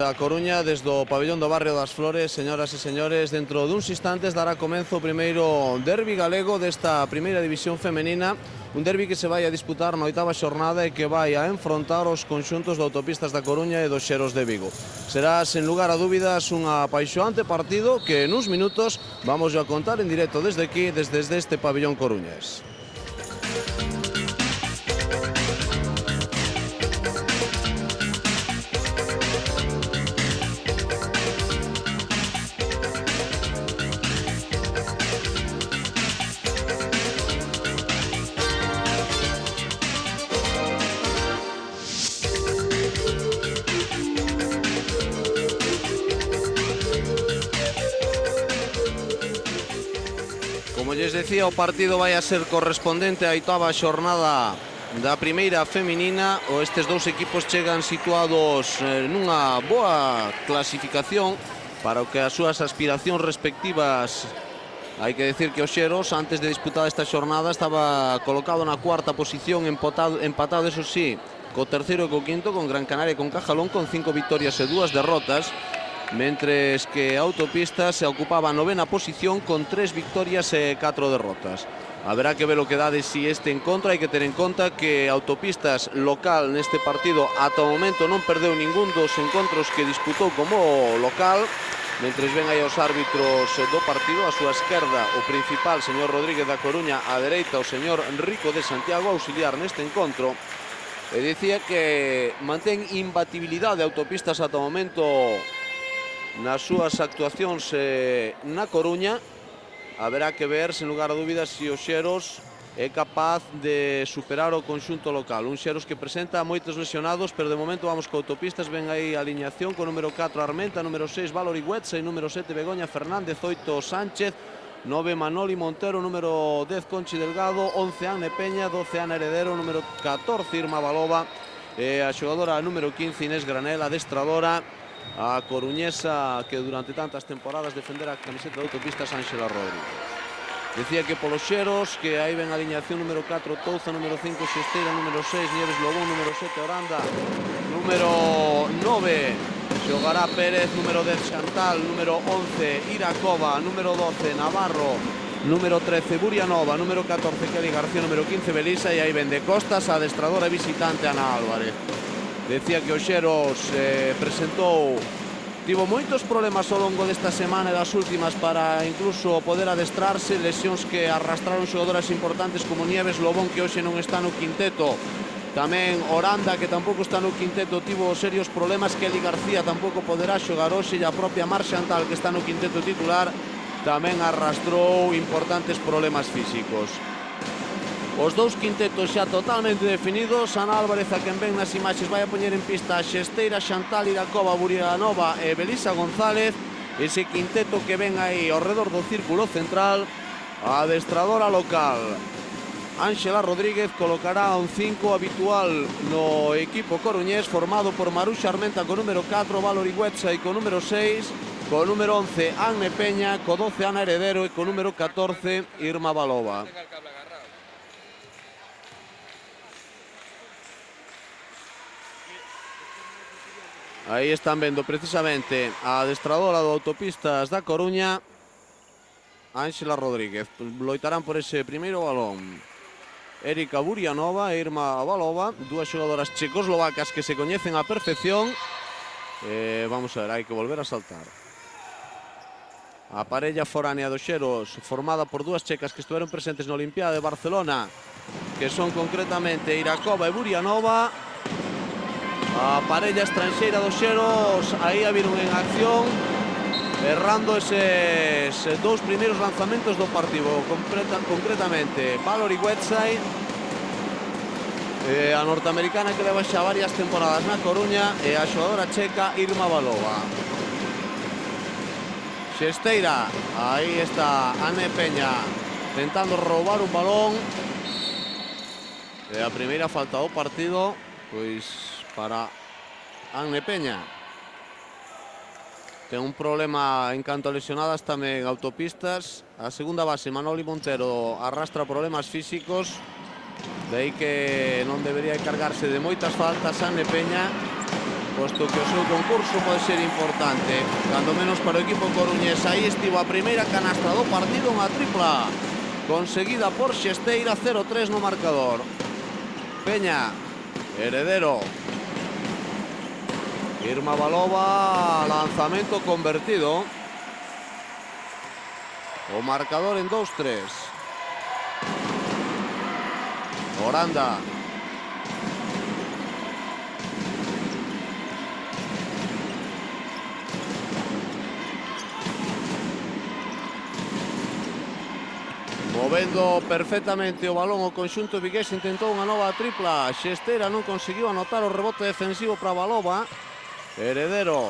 da Coruña, desde o pabellón do barrio das Flores. Señoras e señores, dentro duns instantes dará comenzo o primeiro derbi galego desta primeira división femenina, un derbi que se vai a disputar na 8ª xornada e que vai a enfrontar os conxuntos de Autopistas da Coruña e dos Xeros de Vigo. Será, sen lugar a dúbidas, un apaixoante partido que nuns minutos vamos a contar en directo desde aquí, desde este pabellón coruñés. Como lles decía, o partido vai a ser correspondente á 8ª xornada da primeira feminina. Estes dous equipos chegan situados nunha boa clasificación para o que as súas aspiracións respectivas. Hai que decir que o Xeros, antes de disputar esta xornada, estaba colocado na 4ª posición, empatado, eso sí, co terceiro e co quinto, con Gran Canaria e con Cajalón, con 5 victorias e 2 derrotas. Mentres que Autopistas se ocupaba a 9ª posición con 3 victorias e 4 derrotas. Haberá que ver o que dá de si este encontro. Hai que ter en conta que Autopistas local neste partido ata o momento non perdeu ningún dos encontros que disputou como local. Mentres ven aí os árbitros do partido, a súa esquerda o principal, señor Rodríguez da Coruña, a dereita o señor Rico de Santiago, auxiliar neste encontro. E dicía que mantén imbatibilidade Autopistas ata o momento nas súas actuacións na Coruña. Haberá que ver, sen lugar a dúbidas, se o Xeros é capaz de superar o conxunto local. Un Xeros que presenta moitos lesionados, pero de momento vamos co Autopistas. Ven aí a aliñación con número 4 Armenta, número 6 Valori Huetza e número 7 Begoña Fernández, 8 Sánchez, 9 Manoli Montero, número 10 Conchi Delgado, 11 Anne Peña, 12 Ana Heredero, número 14 Irma Balova, a xogadora número 15 Inés Granel, adestradora a coruñesa que durante tantas temporadas defendera a camiseta de Autopistas, Ángela Rodríguez. Decía que polos Xeros, que aí ven a aliñación número 4 Touza, número 5 Xesteira, número 6 Nieves Lobón, número 7 Oranda, número 9 xogará Pérez, número 10 Chantal, número 11 Iracova, número 12 Navarro, número 13 Burianova, número 14 Kelly García, número 15 Belisa, e aí ven de costas a adestradora visitante Ana Álvarez. Decía que o Xeros tivo moitos problemas ao longo desta semana e das últimas para incluso poder adestrarse, lesións que arrastraron xogadoras importantes como Nieves Lobón, que hoxe non está no quinteto, tamén Oranda, que tampouco está no quinteto, tivo serios problemas. Kelly García tampouco poderá xogar hoxe, e a propia Mar Chantal, que está no quinteto titular, tamén arrastrou importantes problemas físicos. Os dous quintetos xa totalmente definidos. Ana Álvarez, a quen ven nas imaxes, vai a poñer en pista a Xesteira, Chantal, Iracova, Burianova e Belisa González. Ese quinteto que ven aí ao redor do círculo central. A adestradora local, Ángela Rodríguez, colocará un 5 habitual no equipo coruñés, formado por Maruxa Armenta co número 4, Valori Huetza e co número 6, co número 11 Anne Peña, co 12 Ana Heredero e co número 14 Irma Balova. Aí están vendo precisamente a adestradora do Autopistas da Coruña, Ángela Rodríguez. Loitarán por ese primeiro balón Erika Burianova e Irma Balova, dúas xogadoras checoslovacas que se coñecen á perfección. Vamos a ver, hai que volver a saltar. A parella foránea do Xeros, formada por dúas checas que estiveron presentes na Olimpiada de Barcelona, que son concretamente Iracova e Burianova. A parella estranxeira dos Xeros, aí a viron en acción, errando eses dous primeiros lanzamentos do partido, concretamente Valori Huetzai, a norteamericana que leva xa varias temporadas na Coruña, e a xogadora checa Irma Balova. Xesteira, aí está Anne Peña tentando roubar un balón, e a primeira falta do partido, pois para Anne Peña. Ten un problema en canto a lesionadas tamén Autopistas. A segunda base, Manoli Montero, arrastra problemas físicos, de aí que non debería cargarse de moitas faltas Anne Peña. posto que o seu concurso pode ser importante, cando menos para o equipo coruñés. Aí estivo a primeira canastra do partido, unha tripla conseguida por Xesteira, 0-3 no marcador. Peña, Heredero, Irma Balova, lanzamento convertido. O marcador en 2-3. Oranda. Movendo perfectamente o balón o conxunto vigués, intentou unha nova tripla. Xesteira non conseguiu anotar o rebote defensivo para Balova. Heredero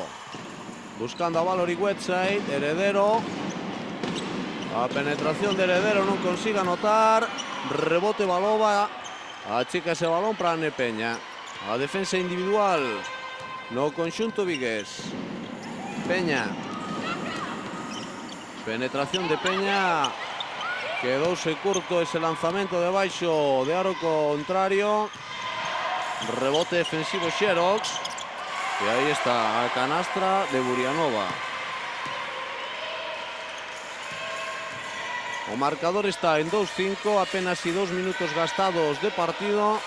buscando a Valerie Whiteside. Heredero, a penetración de Heredero non consigue anotar. Rebote Balova, achica ese balón para Ane Peña. A defensa individual no conxunto vigués. Peña, penetración de Peña, quedouse curto ese lanzamento de baixo de aro contrario. Rebote defensivo Xerox. E aí está a canastra de Burianova. O marcador está en 2-5, apenas 2 minutos gastados de partido.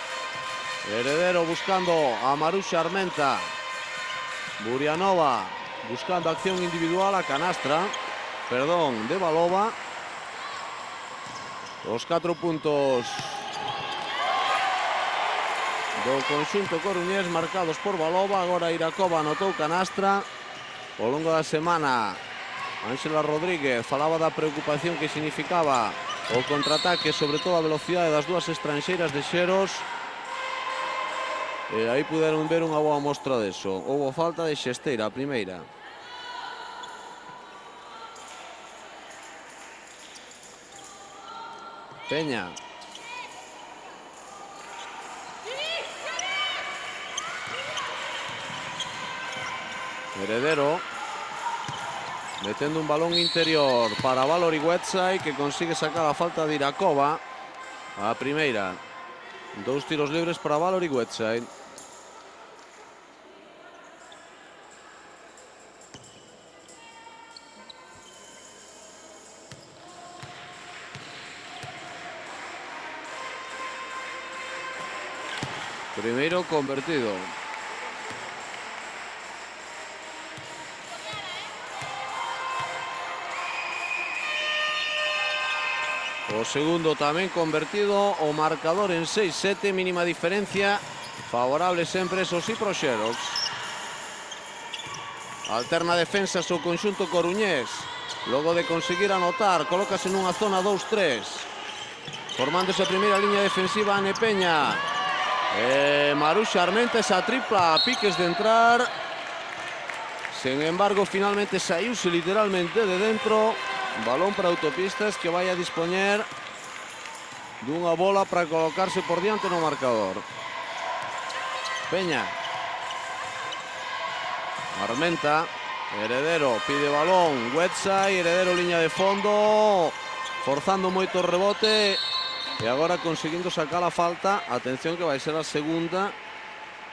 Heredero buscando a Marusha Armenta. Burianova buscando acción individual, a canastra, perdón, de Balova. Os 4 puntos do conxunto coruñés marcados por Balova. Agora Irakova anotou canastra. Ao longo da semana, Ángela Rodríguez falaba da preocupación que significaba o contraataque, sobre todo a velocidade das dúas estranxeiras de Xeros. E aí puderon ver unha boa mostra deso. Houbo falta de Xesteira, a primeira. Peña. Heredero metendo un balón interior para Valerie Whiteside, que consigue sacar a falta de Irakova. A primeira. 2 tiros libres para Valerie Whiteside. Primeiro convertido. O segundo tamén convertido. O marcador en 6-7, mínima diferencia. Favorable sempre, eso sí, pro Xerox. Alterna defensas o conxunto coruñés. Logo de conseguir anotar, colócase nunha zona 2-3. Formándose a primeira liña defensiva Ane Peña. Marusha Armenta, esa tripla a piques de entrar. Sin embargo, finalmente saíuse literalmente de dentro. Balón para Autopistas, que vai a dispoñer dunha bola para colocarse por diante no marcador. Peña. Armenta. Heredero pide balón. Whiteside. Heredero liña de fondo, forzando moito o rebote. E agora conseguindo sacar a falta. Atención, que vai ser a segunda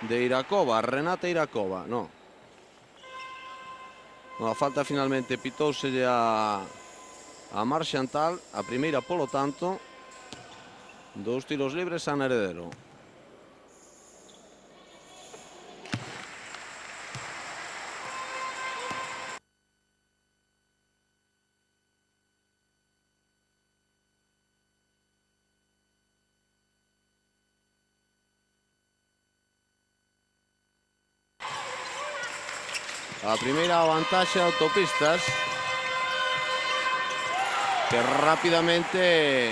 de Irakova. Renata Irakova. No, a falta finalmente pitouselle a Mar Chantal. A primeira, polo tanto. 2 tiros libres a Heredero. A primeira vantaxe a Autopistas, que rápidamente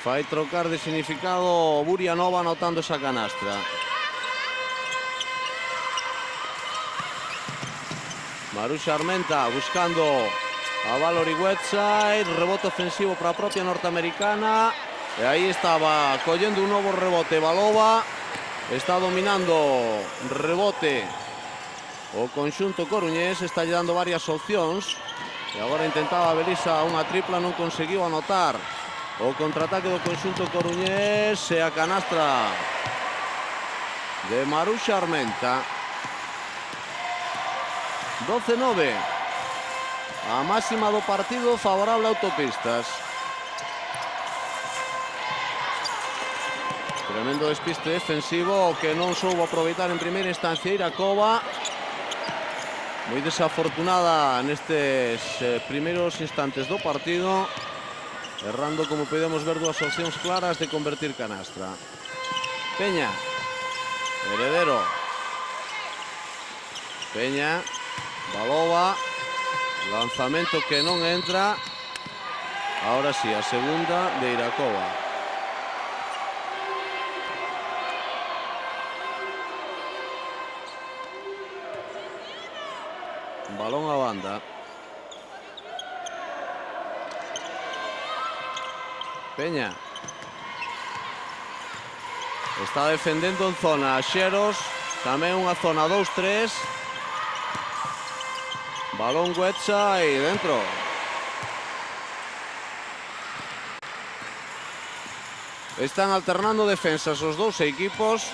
fai trocar de significado Burianova anotando esa canastra. Marusha Armenta buscando a Valerie Whiteside. Rebote ofensivo para a propia norteamericana. E aí estaba collendo un novo rebote Balova. Está dominando rebote o conxunto coruñés, está lle dando varias opcións. E agora intentaba Belisa unha tripla, non conseguiu anotar. O contraataque do conxunto coruñés e a canastra de Maruxa Armenta. 12-9. A máxima do partido favorable a Autopistas. Tremendo despiste defensivo que non soubo aproveitar en primeira instancia Iracova. Moi desafortunada nestes primeiros instantes do partido, errando, como podemos ver, dúas opcións claras de convertir canastra. Peña, Heredero, Peña, Balova, lanzamento que non entra. Ahora sí, a segunda de Iracova. Balón a banda. Peña. Está defendendo en zona Xeros. Tamén unha zona 2-3. Balón Guetxa e dentro. Están alternando defensas os dous equipos.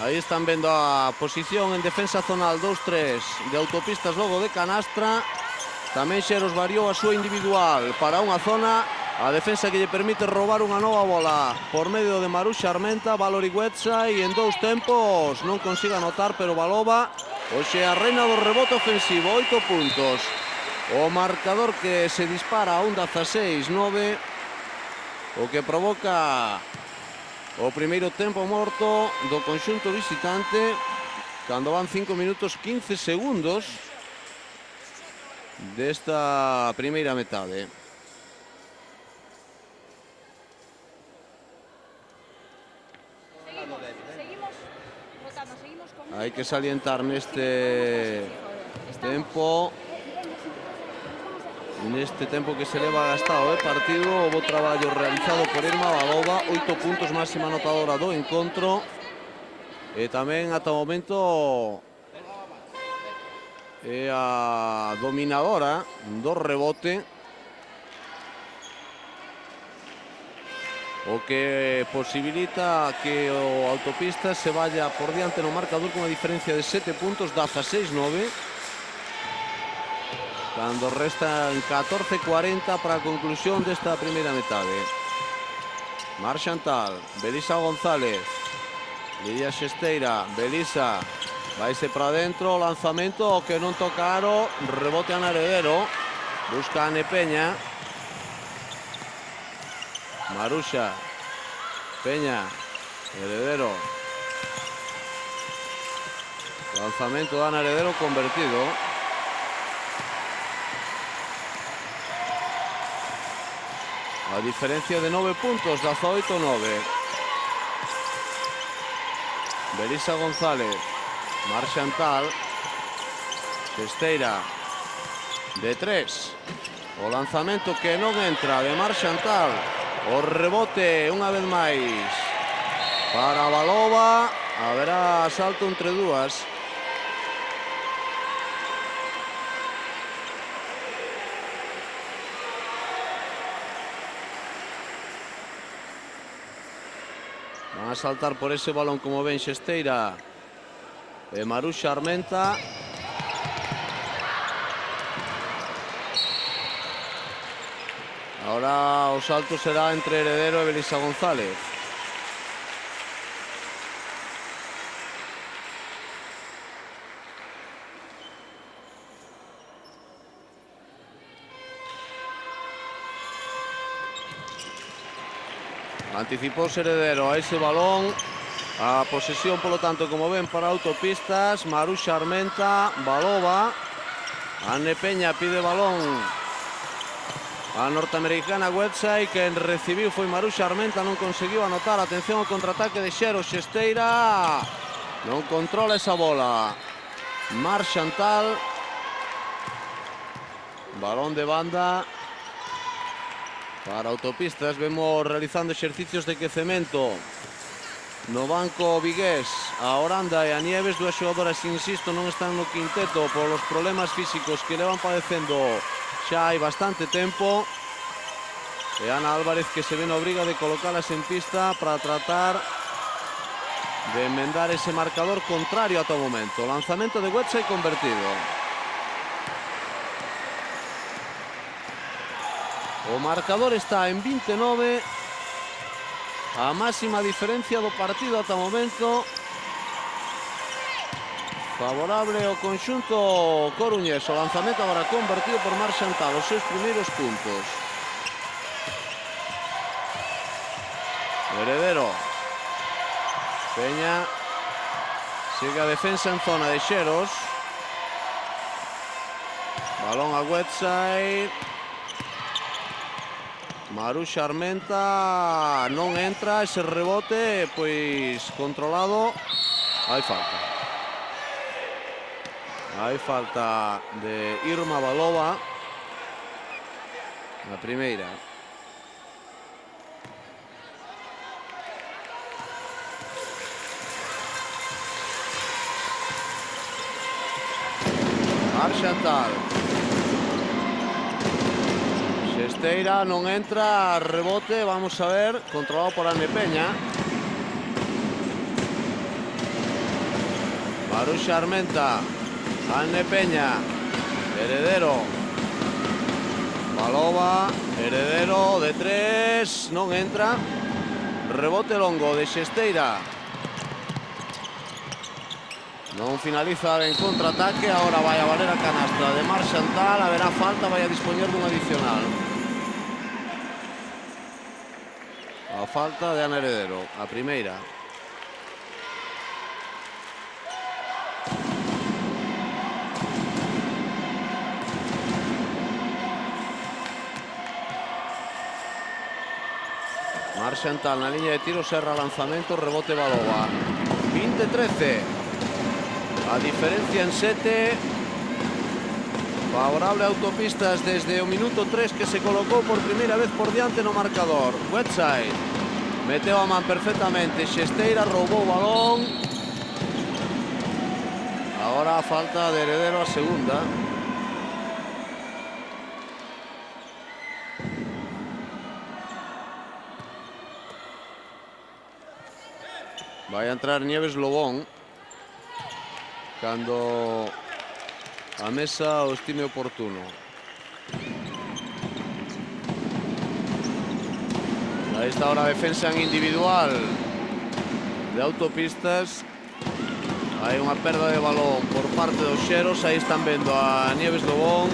Aí están vendo a posición en defensa zonal 2-3 de Autopistas logo de canastra. Tamén Xeros variou a súa individual para unha zona. A defensa que lle permite roubar unha nova bola por medio de Maruxa Armenta, Valori Guetxa, e en dous tempos non consiga anotar, pero Balova hoxe a reina do rebote ofensivo, 8 puntos. O marcador que se dispara a un 16-9, o que provoca o primeiro tempo morto do conxunto visitante cando van 5 minutos 15 segundos desta primeira metade. Hai que salientar neste tempo que se leva gastado de partido o bo traballo realizado por Irma Balova, 8 puntos, máxima anotadora do encontro, e tamén ata o momento é a dominadora do rebote, o que posibilita que o Autopistas se vaya por diante no marcador con unha diferencia de 7 puntos, 16-9, cando restan 14:40 para a conclusión desta primeira metade. Mar Chantal, Belisa González, Lidia Xesteira, Belisa, vaise para dentro, lanzamento que non toca aro, rebote a Heredero, busca a Peña. Maruxa, Peña, Heredero. Lanzamento de Ana Heredero convertido. A diferencia de 9 puntos, 18-9. Belisa González, Mar Chantal, Xesteira, de 3. O lanzamento que non entra de Mar Chantal. O rebote unha vez máis para Balova. Haberá salto entre dúas. Van a saltar por ese balón, como ven, Xesteira e Maruxa Armenta. Ahora o salto será entre Heredero e Belisa González. Anticipouse Heredero a ese balón. A posesión, polo tanto, como ven, para Autopistas. Maruxa Armenta, Balova. Anne Peña pide balón a norteamericana Guetxa, e quen recibiu foi Maruxa Armenta, non conseguiu anotar. Atención ao contraataque de Xeros. Xesteira non controla esa bola. Mar Chantal, balón de banda para Autopistas. Vemos realizando exercicios de quecemento no banco vigués a Oranda e a Nieves. Dúas xogadoras, insisto, non están no quinteto polos problemas físicos que levan padecendo xa hai bastante tempo, e Ana Álvarez, que se ve na obriga de colocalas en pista para tratar de enmendar ese marcador contrario ata o momento. Lanzamento de Wetsai convertido. O marcador está en 29. A máxima diferencia do partido ata o momento. Favorable ao conxunto coruñés. O lanzamento agora convertido por Marc Chantal. Os seus primeiros puntos. Heredero. Peña. Sigue a defensa en zona de Xeros. Balón a Wetsai. Maruxa Armenta. Non entra ese rebote, pois controlado. Hai falta. Hai falta de Irma Balova. Na primeira. Marc Chantal. Xesteira non entra, rebote, vamos a ver, controlado por Anne Peña. Maruxa Armenta, Anne Peña, Heredero. Balova, Heredero de 3, non entra. Rebote longo de Xesteira. Non finaliza en contraataque, agora vai a valer a canastra de Marc Chantal, haberá falta, vai a dispoñer dun adicional. A falta de Ana Heredero, a primeira. Marc Chantal na liña de tiro, serra lanzamento, rebote Balova. 20-13. A diferencia en 7. Favorable a Autopistas desde o minuto 3 que se colocou por primeira vez por diante no marcador. Wetsai meteu a man perfectamente. Xesteira roubou o balón. Agora a falta de Heredero a segunda. Vai a entrar Nieves Lobón cando a mesa o estime oportuno. Aí está ahora a defensa en individual de Autopistas. Hai unha perda de balón por parte dos Xeros. Aí están vendo a Nieves Lobón,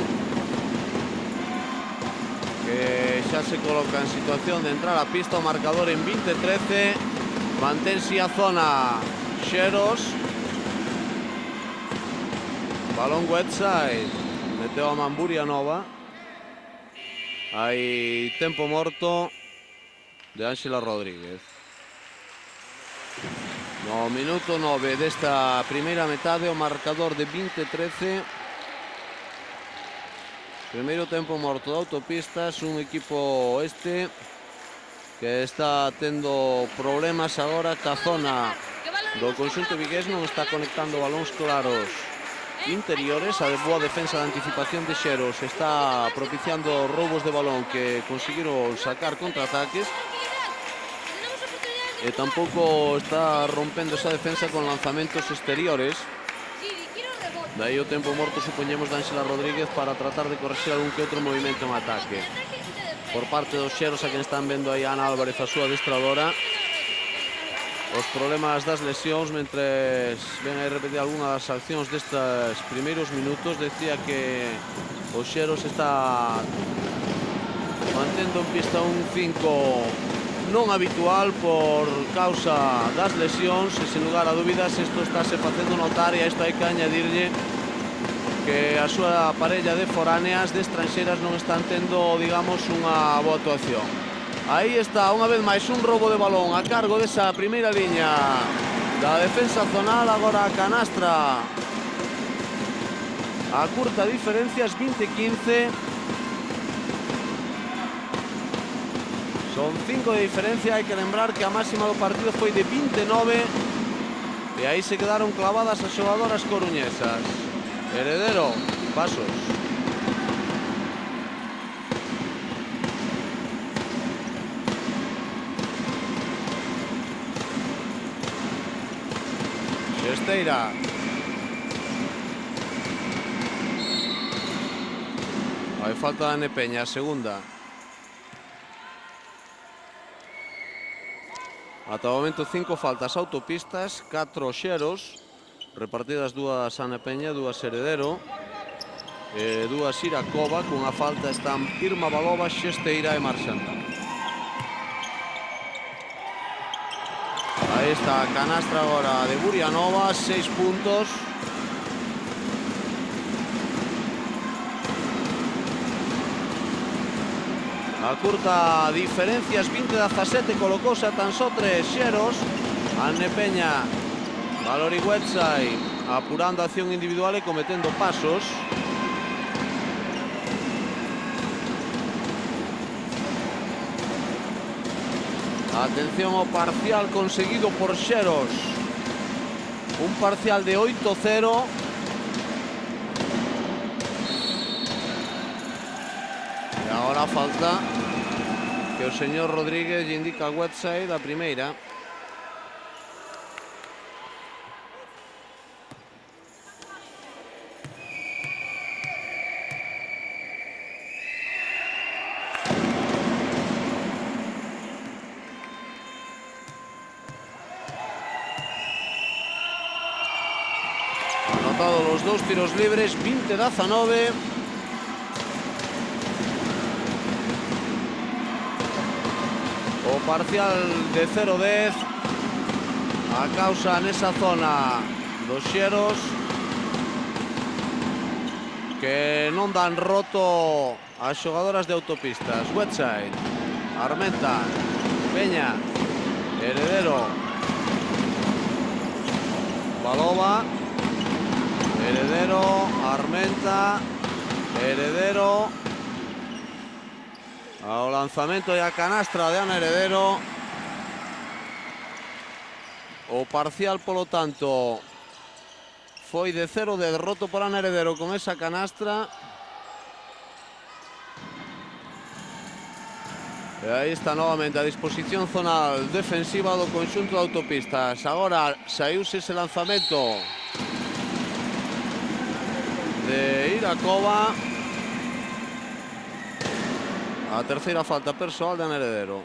que xa se coloca en situación de entrar a pista. O marcador en 20-13. Mantense a zona Xeros. Balón Wetsai, meteu a Mamburia Nova. Hai tempo morto de Ángela Rodríguez. No minuto 9 desta primeira metade, o marcador de 20-13. Primeiro tempo morto de Autopistas, un equipo este que está tendo problemas agora ca zona do conxunto vigués, non está conectando balóns claros interiores. A boa defensa de anticipación de Xeros está propiciando roubos de balón que conseguiron sacar contraataques, e tampouco está rompendo esa defensa con lanzamentos exteriores. Daí o tempo morto, supoñemos, de Ángela Rodríguez para tratar de corregir algún que outro movimento en ataque por parte dos Xeros, a quen están vendo aí Ana Álvarez, a súa adestradora. Os problemas das lesións, mentres ven a repetir algunha das accións destes primeiros minutos. Decía que o Xeros está mantendo en pista un 5 non habitual por causa das lesións, e sen lugar a dúbidas isto estáse facendo notar, e a isto hai que añadirlle que a súa parella de foráneas, de estranxeiras, non están tendo, digamos, unha boa actuación. Aí está, unha vez máis, un roubo de balón a cargo desa primeira liña da defensa zonal. Agora a canastra a curta diferencias, 20-15. Son 5 de diferencia. Hai que lembrar que a máxima do partido foi de 29, e aí se quedaron clavadas as xogadoras coruñesas. Heredero, pasos. Xesteira. Hai falta de Nepeña, segunda. Ata o momento 5 faltas Autopistas, 4 Xeros, repartidas 2 a Nepeña, 2 Heredero, 2 Iracova. Cunha falta están Irma Balova, Xesteira e Marxantal. Aí está a canastra agora de Burianova, 6 puntos. A curta diferencias, 20-17, colocouse a tan só 3 Xeros. A Nepeña, Valori Website, apurando a acción individual e cometendo pasos. Atención ao parcial conseguido por Xeros. Un parcial de 8-0. E agora falta que o señor Rodríguez lle indica a Website a primeira. Anotado los 2 tiros libres, 20-19. O parcial de 0-10 a causa nesa zona dos Xeros, que non dan roto as xogadoras de Autopistas. Website, Armenta, Peña, Heredero, Balova, Heredero, Armenta, Heredero. Ao lanzamento e a canastra de Ana Heredero. O parcial, polo tanto, foi de 0 de derroto por Ana Heredero con esa canastra. E aí está novamente a disposición zonal defensiva do conxunto de Autopistas. Agora saíuse ese lanzamento de Iracova. A terceira falta persoal de Ana Heredero.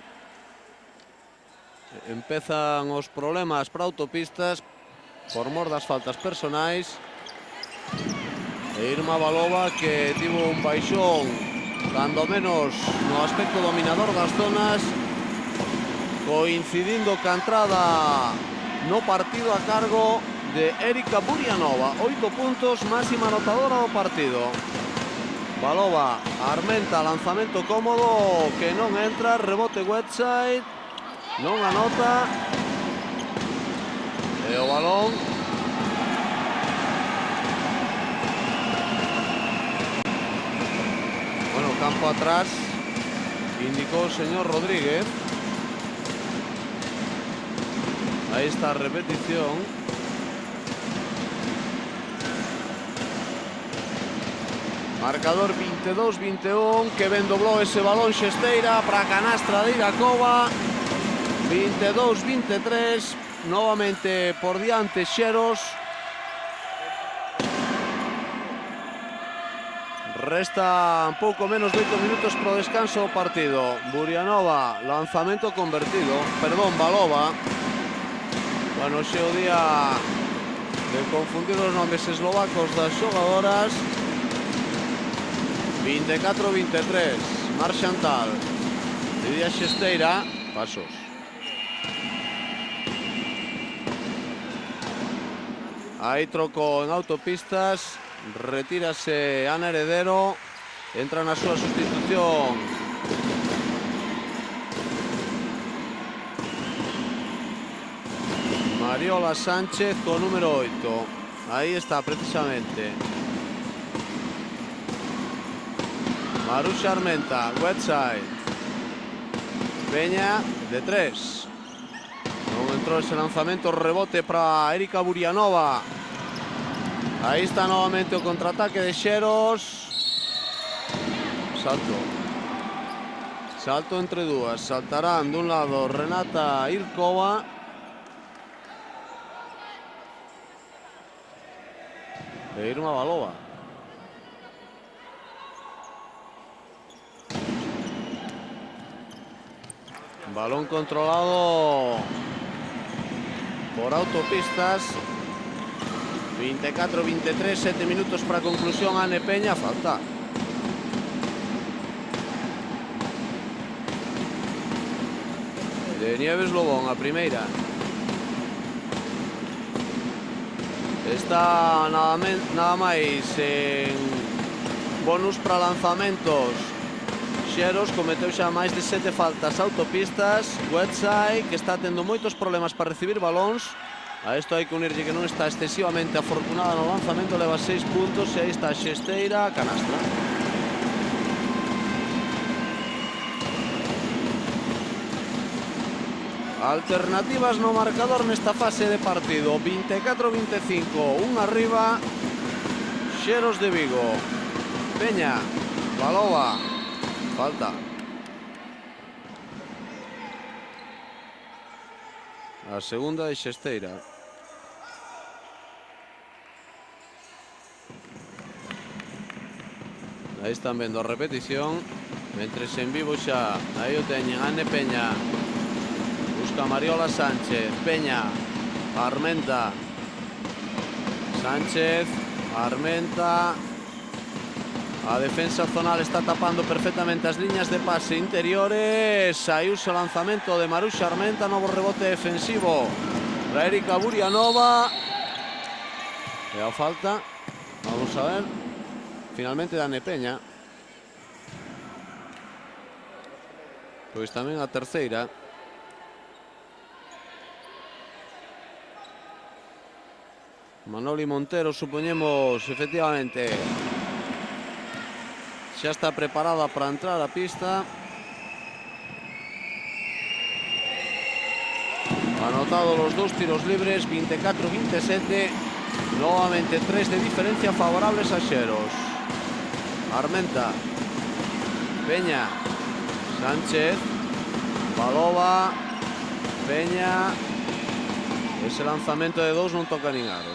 Empezan os problemas para Autopistas por mor das faltas personais. E Irma Balova, que tivo un baixón, cando menos no aspecto dominador das zonas, coincidindo ca entrada no partido a cargo de Erika Burianova. 8 puntos, máxima anotadora do partido. Balova, Armenta, lanzamento cómodo que non entra, rebote Website, non anota. E o balón bueno, campo atrás, indicou o señor Rodríguez. Aí está a repetición. Marcador 22-21, que ben doblou ese balón Xesteira para a canastra de Iracova. 22-23, novamente por diante Xeros. Resta un pouco menos de 8 minutos para o descanso do partido. Burianova, lanzamento convertido. Perdón, Balova. Bueno, xe o día de confundir os nomes eslovacos das xogadoras. 24-23, Marxantal, Lidia Xesteira, pasos. Aí troco en Autopistas, retírase Ana Heredero, entra na súa sustitución Mariola Sánchez co número 8. Aí está precisamente Maruxa Armenta, Website, Peña de 3. Non entrou ese lanzamento, rebote para Erika Burianova. Aí está novamente o contraataque de Xeros. Salto. Salto entre dúas. Saltarán dun lado Renata Irkova de Irma Balova. Balón controlado por Autopistas. 24-23, 7 minutos para conclusión. Ane Peña, falta. De Nieves Lobón, a primeira. Está nada máis en bonus para lanzamentos. Xeros cometeu xa máis de 7 faltas. Autopistas, Westside, que está tendo moitos problemas para recibir balóns. A isto hai que unirlle que non está excesivamente afortunada no lanzamento, leva 6 puntos e aí está a Xesteira, canastra. Alternativas no marcador nesta fase de partido. 24-25, un arriba, Xeros de Vigo. Peña, Balova, falta. A segunda de Xesteira. Aí están vendo a repetición. Mentres en vivo xa, aí o teñen, Ane Peña. Busca Mariola Sánchez, Peña, Armenta, Sánchez, Armenta. A defensa zonal está tapando perfectamente as liñas de pase interiores. Aí usa o lanzamento de Marusha Armenta, novo rebote defensivo para Erika Burianova. E a falta, vamos a ver, finalmente da Ane Peña. Pois tamén a terceira. Manoli Montero, supoñemos, efectivamente, xa está preparada para entrar a pista. Anotado los dos tiros libres, 24-27. Nuevamente 3 de diferencia favorables a Xeros. Armenta, Peña, Sánchez, Balova, Peña. Ese lanzamento de 2 non toca nin aro.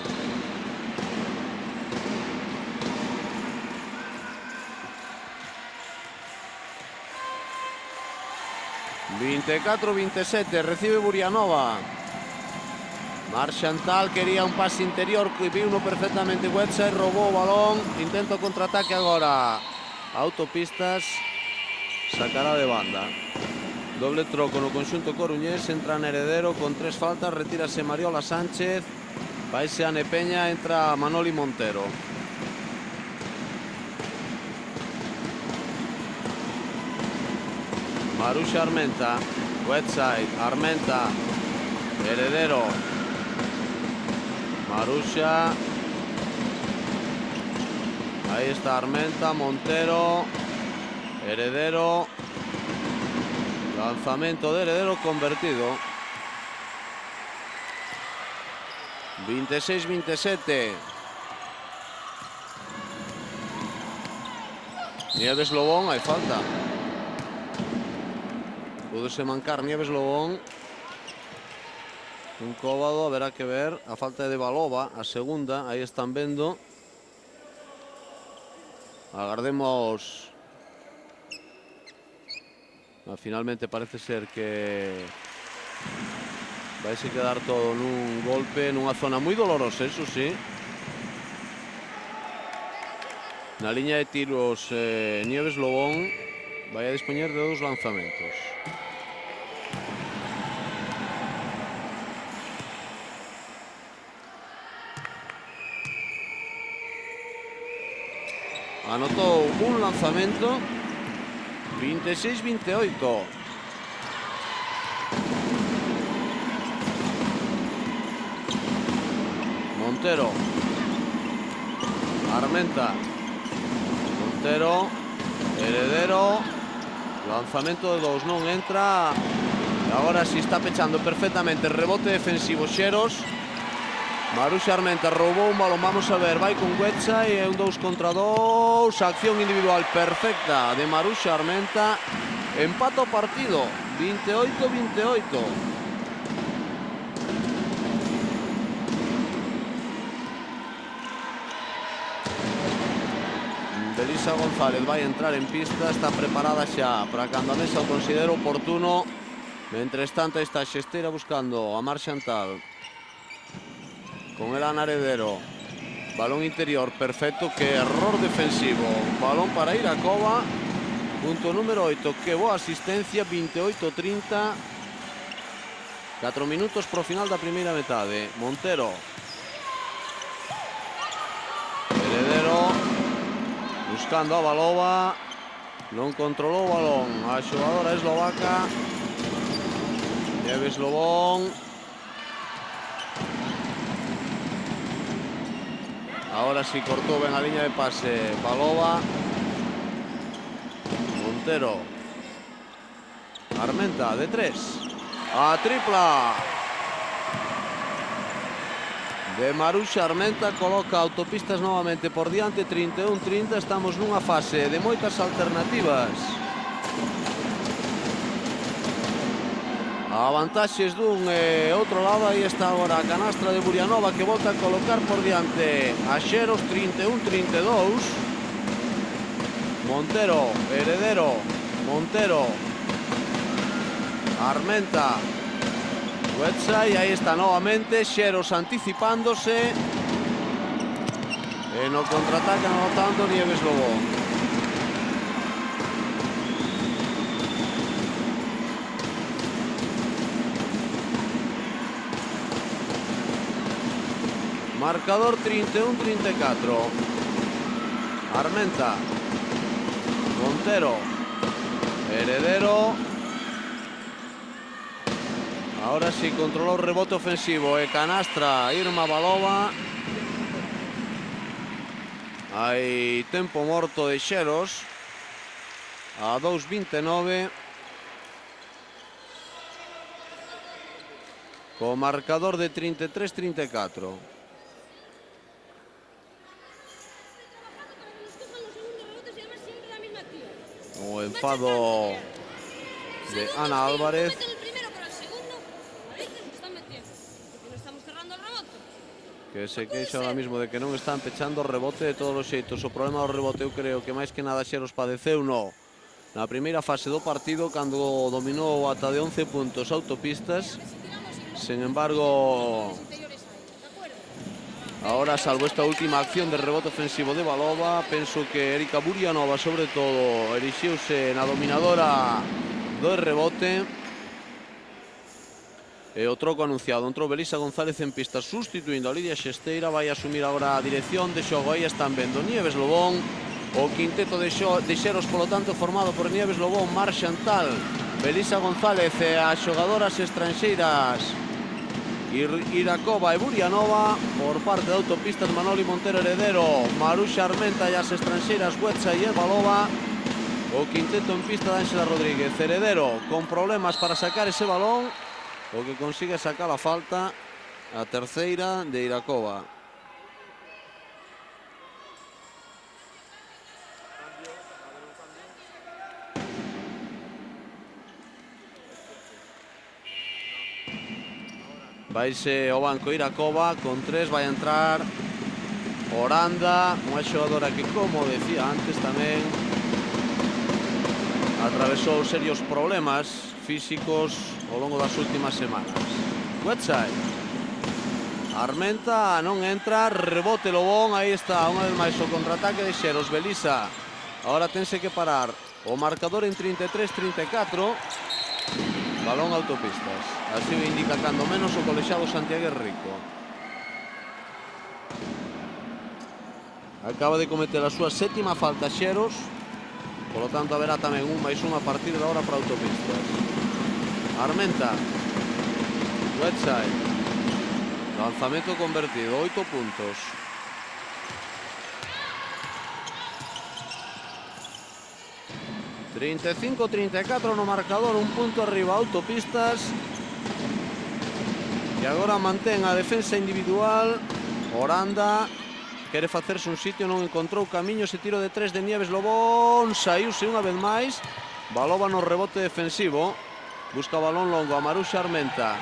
24-27, recibe Burianova. Marchantal quería un pase interior, vi uno perfectamente. Westside robó o balón, intento contraataque agora. Autopistas sacará de banda. Doble troco no conxunto coruñés, entra Heredero con 3 faltas, retírase Mariola Sánchez, vaise Ane Peña, entra Manoli Montero. Marusha Armenta, Westside, Armenta, Heredero, Marusha, ahí está Armenta, Montero, Heredero, lanzamento de Heredero convertido. 26-27. Nieves Lobón, hai falta. Púdose mancar Nieves Lobón. Un cóbado, haberá que ver. A falta de Balova, a segunda, aí están vendo. Agardemos. Finalmente parece ser que vaise quedar todo nun golpe, nunha zona moi dolorosa, eso sí. Na liña de tiros, Nieves Lobón vai a dispoñer de 2 lanzamentos. Anotou un lanzamento. 26-28. Montero. Armenta. Montero. Heredero. Lanzamento de 2, non entra. E agora si está pechando perfectamente. Rebote defensivo Xeros. Marusha Armenta roubou un balón, vamos a ver, vai con Westside, é un 2 contra 2, acción individual perfecta de Marusha Armenta, empata o partido, 28-28. Belisa González vai entrar en pista, está preparada xa para cando a mesa o considera oportuno. Mentres tanto está Xesteira buscando a Mar Chantal. Con el Ana Heredero. Balón interior, perfecto, que error defensivo. Balón para Iracova. Punto número 8, que boa asistencia, 28-30. 4 minutos pro final da primeira metade. Montero. Heredero. Buscando a Balova. Non controlou o balón a xogadora eslovaca. Nieves Lobón. Ahora sí cortó ben a liña de pase Balova. Montero. Armenta de 3. A tripla de Maruxa Armenta, coloca Autopistas novamente por diante, 31-30. Estamos nunha fase de moitas alternativas. A vantaxes dun e outro lado. Aí está agora a canastra de Burianova, que volta a colocar por diante a Xeros, 31-32. Montero, Heredero, Montero, Armenta, Website, aí está novamente Xeros anticipándose. E no contraataque anotando Nieves Lobón. Marcador 31-34. Armenta, Montero, Heredero. Ahora sí controló el rebote ofensivo e canastra Irma Balova. Hai tempo morto de Xeros a 2:29. Con marcador de 33-34. O enfado de Ana Álvarez. Que se queixa ahora mismo de que non están pechando o rebote de todos os xeitos. O problema do rebote eu creo que máis que nada Xeros padeceu na primeira fase do partido, cando dominou ata de 11 puntos Autopistas. Sin embargo, ahora, salvo esta última acción de rebote ofensivo de Balova, penso que Erika Burianova, sobre todo, erixiuse na dominadora do rebote. E o troco anunciado. Entrou Belisa González en pista sustituindo a Lidia Xesteira. Vai asumir agora a dirección de xogo. Aí están vendo Nieves Lobón. O quinteto de Xeros, polo tanto, formado por Nieves Lobón, Mar Chantal, Belisa González e as xogadoras estranxeiras Iracova e Burianova. Por parte de Autopistas, Manoli, Montero, Heredero, Maruxa Armenta e as estranxeiras Huetza e Balova. O quinteto en pista de Ángela Rodríguez. Heredero con problemas para sacar ese balón. O que consigue sacar a falta, a terceira de Iracova. Vaise ao banco Iracova, con 3 vai entrar Oranda, unha xogadora que, como decía antes, tamén atravesou serios problemas físicos ao longo das últimas semanas. Website. Armenta non entra, rebote Lobón, aí está, unha vez máis o contraataque de Xeros. Belisa agora tense que parar o marcador en 33-34. Balón Autopistas. Así o indica cando menos o colexiado Santiago Rico. Acaba de cometer a súa sétima falta Xeros. Por lo tanto, haberá tamén un máis un a partir de ahora para Autopistas. Armenta. Website. Lanzamento convertido, 8 puntos. ...35-34 no marcador, un punto arriba Autopistas. E agora mantén a defensa individual. Oranda quere facerse un sitio, non encontrou camiño. Ese tiro de 3 de Nieves Lobón saíuse unha vez máis. Balova no rebote defensivo. Busca balón longo a Maruxa Armenta.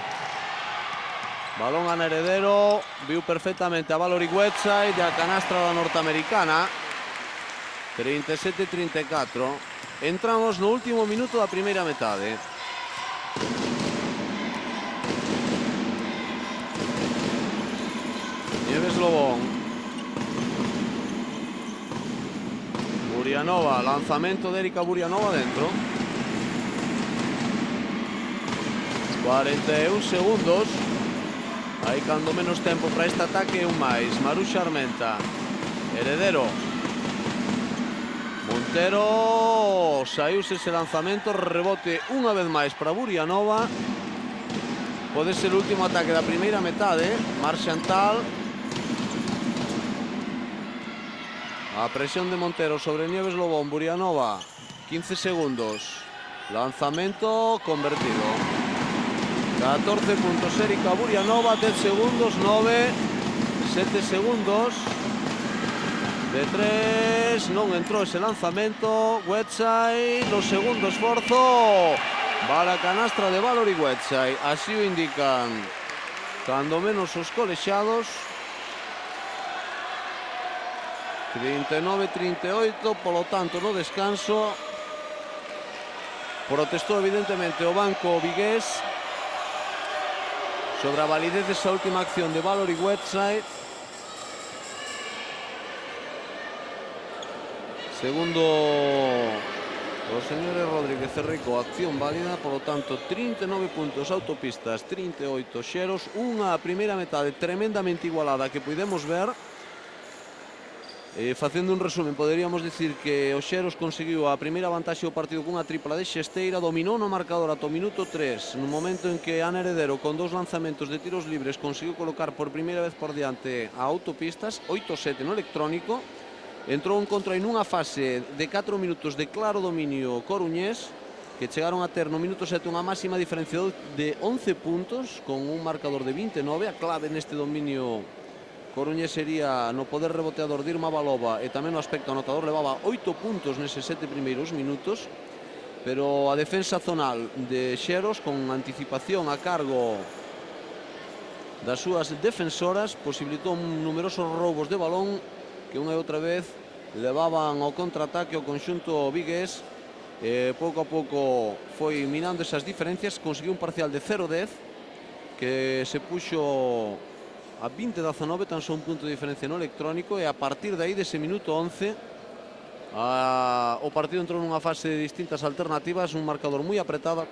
Balón a Heredero. Viu perfectamente a Valory Website e a canastra da norteamericana. 37-34. Entramos no último minuto da primeira metade. Nieves Lobón. Burianova, lanzamento de Erika Burianova dentro. 41 segundos. Aí cando menos tempo para este ataque un máis. Maruxa Armenta. Heredero. Montero. Saíuse ese lanzamento. Rebote unha vez máis para Burianova. Pode ser o último ataque da primeira metade. Mar Chantal. A presión de Montero sobre Nieves Lobón. Burianova. 15 segundos. Lanzamento convertido. 14 puntos Erika Burianova, 10 segundos, 9, 7 segundos. De 3, non entrou ese lanzamento. Wetsai, no segundo esforzo. Para a canastra de Valory Wetsai, así o indican cando menos os colexiados. 39-38, polo tanto no descanso. Protestou evidentemente o banco vigués sobre a validez desa última acción de Valory Wetsai. Segundo os señores Rodríguez e Rico, acción válida, polo tanto 39 puntos Autopistas, 38 Xeros, unha primeira metade tremendamente igualada que podemos ver. Facendo un resumen, poderíamos dicir que o Xeros conseguiu a primeira vantaxe do partido cunha tripla de Xesteira, dominou no marcador ata o minuto 3, no momento en que Ana Heredero, con 2 lanzamentos de tiros libres, conseguiu colocar por primeira vez por diante a Autopistas, 8-7 no electrónico. Entrou en contra en unha fase de 4 minutos de claro dominio coruñés, que chegaron a ter no minuto 7 unha máxima diferencia de 11 puntos, con un marcador de 29, a clave neste dominio coruñés sería no poder reboteador de Irma Balova e tamén no aspecto anotador, levaba 8 puntos neses 7 primeiros minutos, pero a defensa zonal de Xeros con anticipación a cargo das súas defensoras posibilitou numerosos roubos de balón que unha e outra vez levaban ao contraataque o conxunto vigués. Pouco a pouco foi minando esas diferencias, conseguiu un parcial de 0-10 que se puxo a 20-19, tan só un punto de diferencia no electrónico, e a partir de aí, dese minuto 11, o partido entrou nunha fase de distintas alternativas, un marcador moi apretado.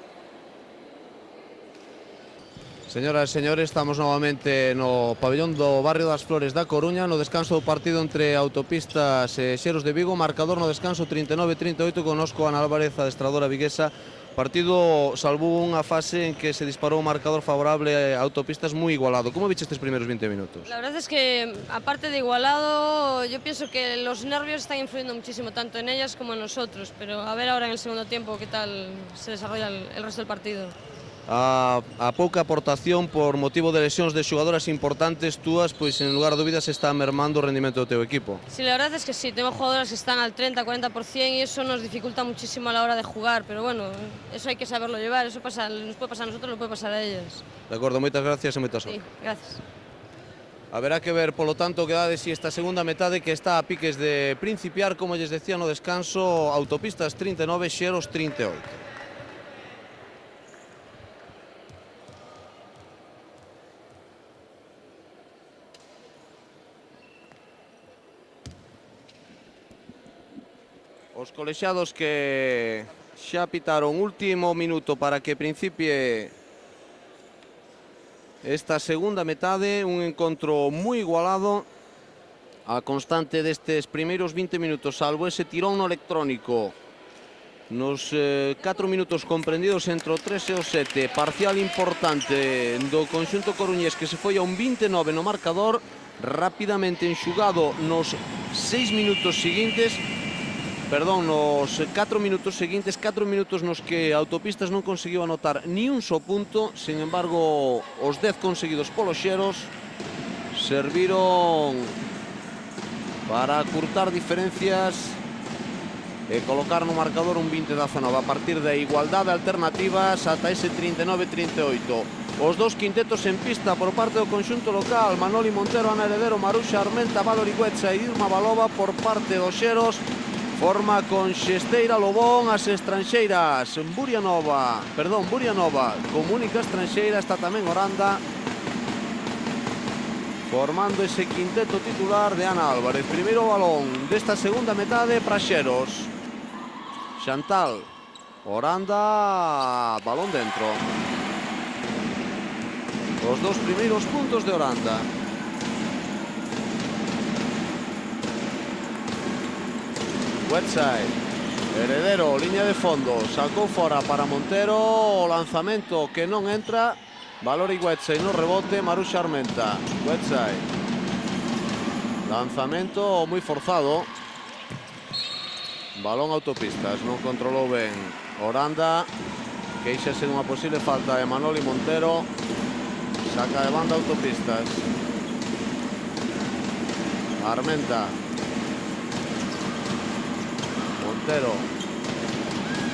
Señoras e señores, estamos novamente no pabellón do barrio das Flores da Coruña, no descanso do partido entre Autopistas e Xeros de Vigo. Marcador no descanso 39-38, connosco Ana Álvarez, adestradora viguesa. Partido salvou unha fase en que se disparou un marcador favorable a Autopistas moi igualado. Como viches estes primeiros 20 minutos? La verdad es que, aparte de igualado, yo pienso que los nervios están influyendo muchísimo, tanto en ellas como en nosotros, pero a ver ahora en el segundo tiempo qué tal se desarrolla el resto del partido. A pouca aportación por motivo de lesións de xogadoras importantes túas, pois en lugar de dúbidas está mermando o rendimento do teu equipo. Sí, la verdad es que sí, tengo jugadoras que están al 30-40% y eso nos dificulta muchísimo a la hora de jugar, pero bueno, eso hay que saberlo llevar, eso pasa, nos puede pasar a nosotros, nos puede pasar a ellas. De acordo, moitas gracias e moita sorte. Sí, gracias. Haberá que ver, polo tanto, que dade si esta segunda metade que está a piques de principiar, como lles decía no descanso, Autopistas 39, Xeros 38. Os colexiados que xa pitaron último minuto para que principie esta segunda metade, un encontro moi igualado. A constante destes primeiros 20 minutos, salvo ese tirón no electrónico, nos 4 minutos comprendidos entre o 3 e o 7, parcial importante do conxunto coruñés que se foi a un 29 no marcador, rapidamente enxugado nos 6 minutos seguintes. Perdón, nos 4 minutos seguintes, 4 minutos nos que Autopistas non conseguiu anotar ni un só punto. Sin embargo, os 10 conseguidos polos Xeros serviron para acurtar diferencias e colocar no marcador un 20-19. A partir de igualdade alternativas ata ese 39-38. Os dous quintetos en pista por parte do conxunto local, Manoli Montero, Ana Heredero, Maruxa Armenta, Valory Wetsai e Irma Balova. Por parte dos Xeros, Forma con Xesteira Lobón as estranxeiras. Burianova comunica estranxeira, está tamén Oranda. Formando ese quinteto titular de Ana Álvarez. Primeiro balón desta segunda metade para Xeros. Chantal, Oranda, balón dentro. Os dos primeiros puntos de Oranda. Westside, Heredero, línea de fondo, sacou fora para Montero, o lanzamento que non entra. Valori Westside no rebote, Maruxa Armenta. Westside, lanzamento moi forzado. Balón autopistas, non controlou ben Oranda. Queixase dunha posible falta de Manoli Montero. Saca de banda autopistas. Armenta, Montero,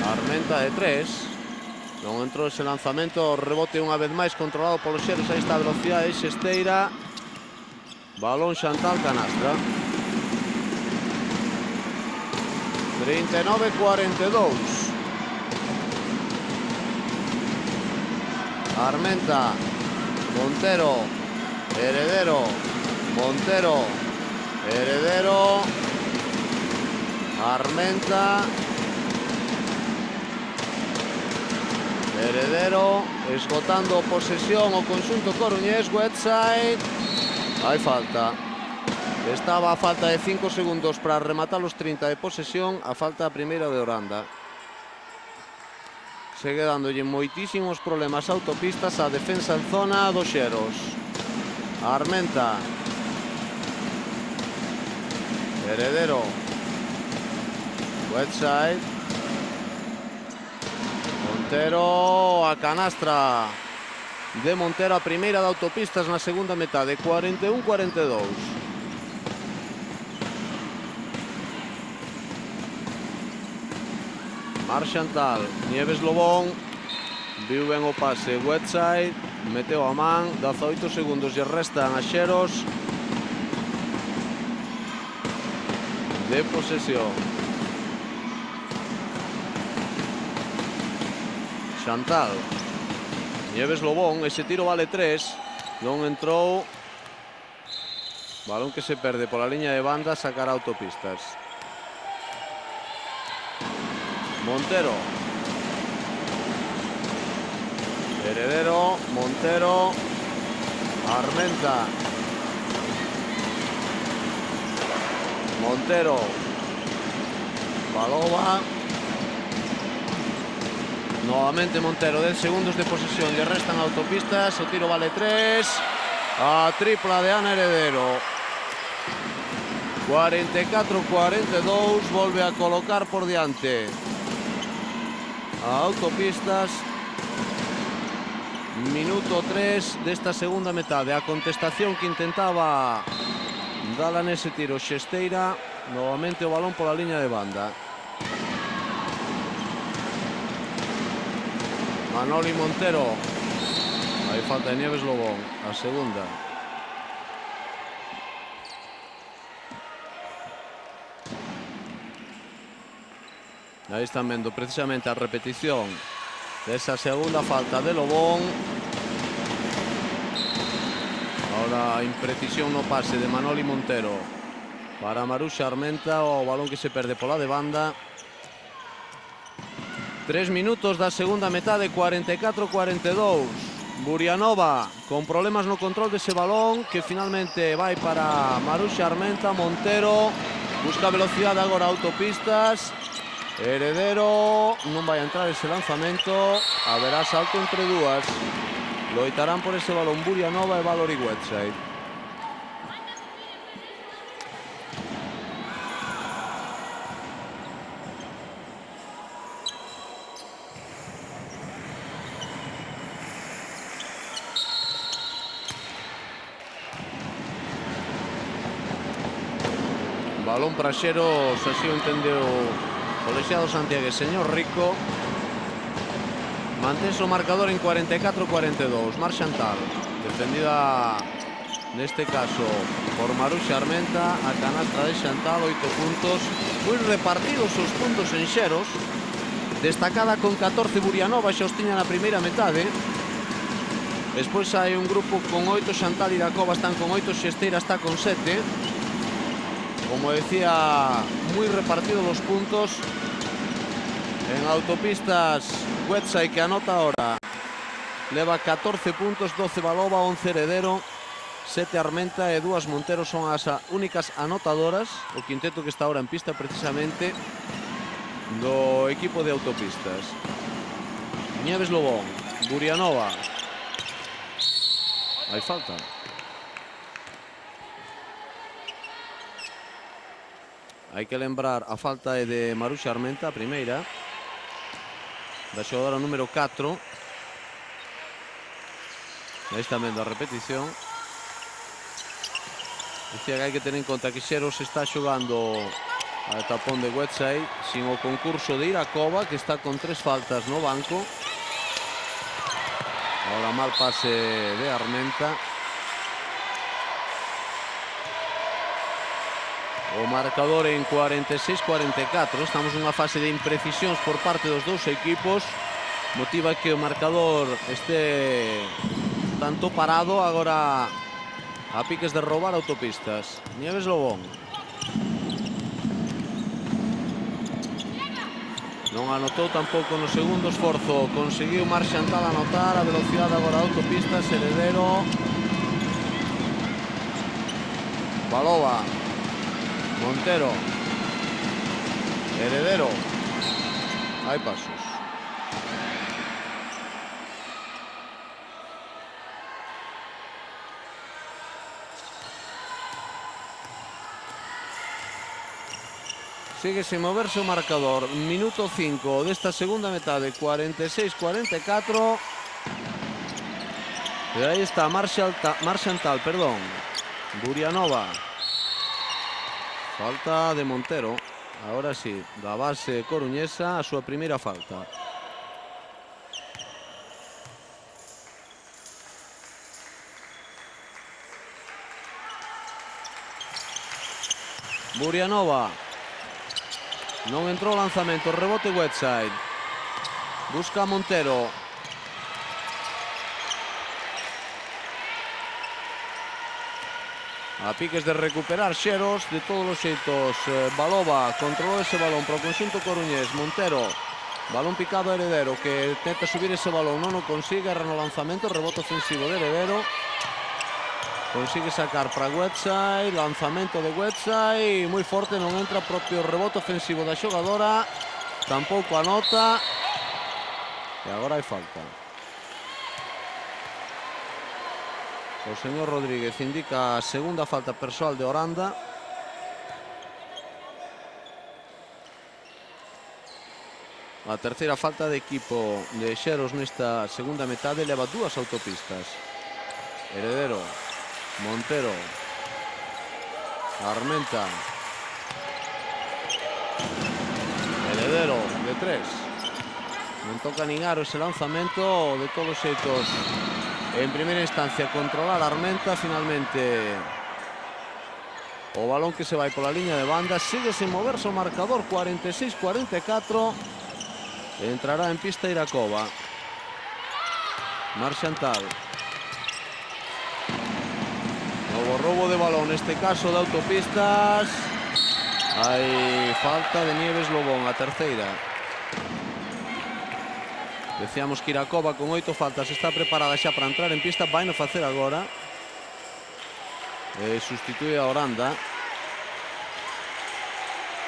Armenta de 3. Non entrou ese lanzamento, rebote unha vez máis controlado polos Xeros. Aí está a velocidade de Xesteira. Balón Chantal, canastra. 39-42. Armenta, Montero, Heredero, Montero, Heredero, Armenta, Heredero, esgotando posesión o conxunto coruñés. Westside, hai falta. Estaba a falta de 5 segundos para rematar os 30 de posesión. A falta a primeira de Oranda. Segue dándolle moitísimos problemas autopistas a defensa en zona dos Xeros. Armenta, Heredero, Westside, Montero, a canastra de Montero, a primeira de autopistas na segunda metade. 41-42. Mar Chantal, Nieves Lobón, viu ben o pase Westside, meteu a man, 18 segundos lle restan a Xeros de posesión. Chantal, Nieves Lobón, ese tiro vale 3, non entrou. Balón que se perde pola liña de banda, sacará autopistas. Montero, Heredero, Montero, Armenta, Montero, Balova. Nuevamente Montero, 10 segundos de posesión, le restan autopistas, o tiro vale 3, a tripla de Ana Heredero. 44-42, volve a colocar por diante a autopistas. Minuto 3 desta segunda metade, a contestación que intentaba dala nese tiro Xesteira. Novamente o balón pola liña de banda. Manoli Montero. Hai falta de Nieves Lobón, a segunda. Aí están vendo precisamente a repetición desa segunda falta de Lobón. Ahora a imprecisión no pase de Manoli Montero para Maruxa Armenta, o balón que se perde pola de banda. 3 minutos da segunda metade, 44-42. Burianova con problemas no control dese balón, que finalmente vai para Maruxa Armenta. Montero busca velocidade agora, autopistas. Heredero, non vai a entrar ese lanzamento. Haberá salto entre dúas. Loitarán por ese balón Burianova e Valori Westside. Balón para Xeros, así o entendeu o colexiado santiagués, señor Rico. Mantense o marcador en 44-42. Mar Chantal, defendida neste caso por Maruxa Armenta. A canastra de Chantal, 8 puntos. moi repartidos os puntos en Xeros. Destacada con 14 Burianova, xa os tiña na primeira metade. Despois hai un grupo con 8, Xantal e Iracova están con 8, Xesteira está con 7. Como decía, moi repartidos os puntos. En autopistas, Wetsai, que anota ahora, leva 14 puntos, 12 Balova, 11 Heredero, 7 Armenta e 2 Montero son as únicas anotadoras. O quinteto que está ahora en pista precisamente do equipo de autopistas. Nieves Lobón, Burianova. Hai falta. Hai que lembrar, a falta é de Maruxa Armenta, a primeira, da xogadora número 4. Aí tamén da repetición. Dicía que hai que tener en conta que Xeros está xogando a tapón de Wetsai sin o concurso de Iracova, que está con 3 faltas no banco. Ahora mal pase de Armenta. O marcador en 46-44. Estamos nunha fase de imprecisións por parte dos dous equipos. Motiva que o marcador este tanto parado. Agora a piques de roubar autopistas. Nieves Lobón. Non anotou tampouco no segundo esforzo. Conseguiu Mar Xantal anotar. A velocidade agora autopistas. Heredero. Balova. Montero. Heredero. Hai pasos. Sigue sin moverse o marcador. Minuto 5 desta segunda metade. 46-44. E aí está Mar Xantal, perdón. Burianova. Falta de Montero. Ahora sí, da base coruñesa, a súa primeira falta. Burianova. Non entrou o lanzamento, rebote Wetside. Busca Montero. A piques de recuperar Xeros, de todos os xeitos. Balova controlou ese balón para o conxunto coruñés. Montero, balón picado a Heredero, que tenta subir ese balón, non o consigue, erra no lanzamento, rebote ofensivo de Heredero. Consigue sacar para Wetsai, lanzamento de Wetsai, moi forte, non entra, propio rebote ofensivo da xogadora, tampouco anota, e agora hai falta. O señor Rodríguez indica a segunda falta persoal de Oranda. A terceira falta de equipo de Xeros nesta segunda metade, leva 2 autopistas. Heredero. Montero. Armenta. Heredero de 3. Non toca nin aro ese lanzamento. De todos os xeitos, en primeira instancia, controlar Armenta. Finalmente o balón que se vai pola liña de banda. Sigue sen moverse o marcador. 46-44. Entrará en pista Iracova. Mar Xantal. Novo robo de balón, neste caso de autopistas. Hai falta de Nieves Lobón, a terceira. Decíamos que Iracova con 8 faltas está preparada xa para entrar en pista. Vai no facer agora. Sustitúe a Oranda.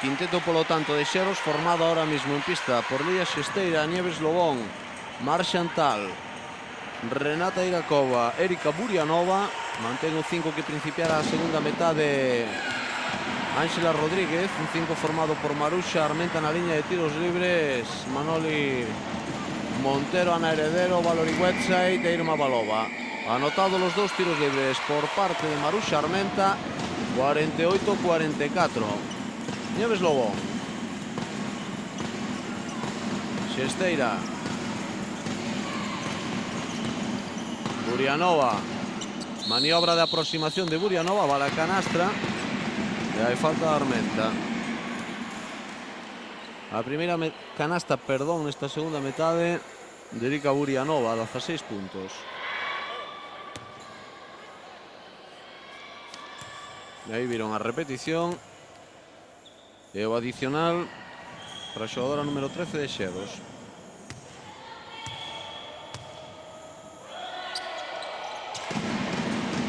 Quinteto, polo tanto, de Xeros formado ahora mismo en pista por Lía Xesteira, Nieves Lobón, Mar Xantal, Renata Iracova, Erika Burianova. Mantén o 5 que principiara a segunda metade Ángela Rodríguez. Un 5 formado por Maruxa Armenta na liña de tiros libres, Manoli Montero, Ana Heredero, Valori Wetsai e Irma Balova. Anotado los 2 tiros libres por parte de Maruxa Armenta. 48-44. Nieves Lobón. Xesteira. Burianova. Maniobra de aproximación de Burianova, va a la canastra. E hai falta de Armenta. A primeira canasta, perdón, nesta segunda metade dedica Burianova, 16 puntos. E aí viron a repetición e o adicional para a xogadora número 13 de Xeros.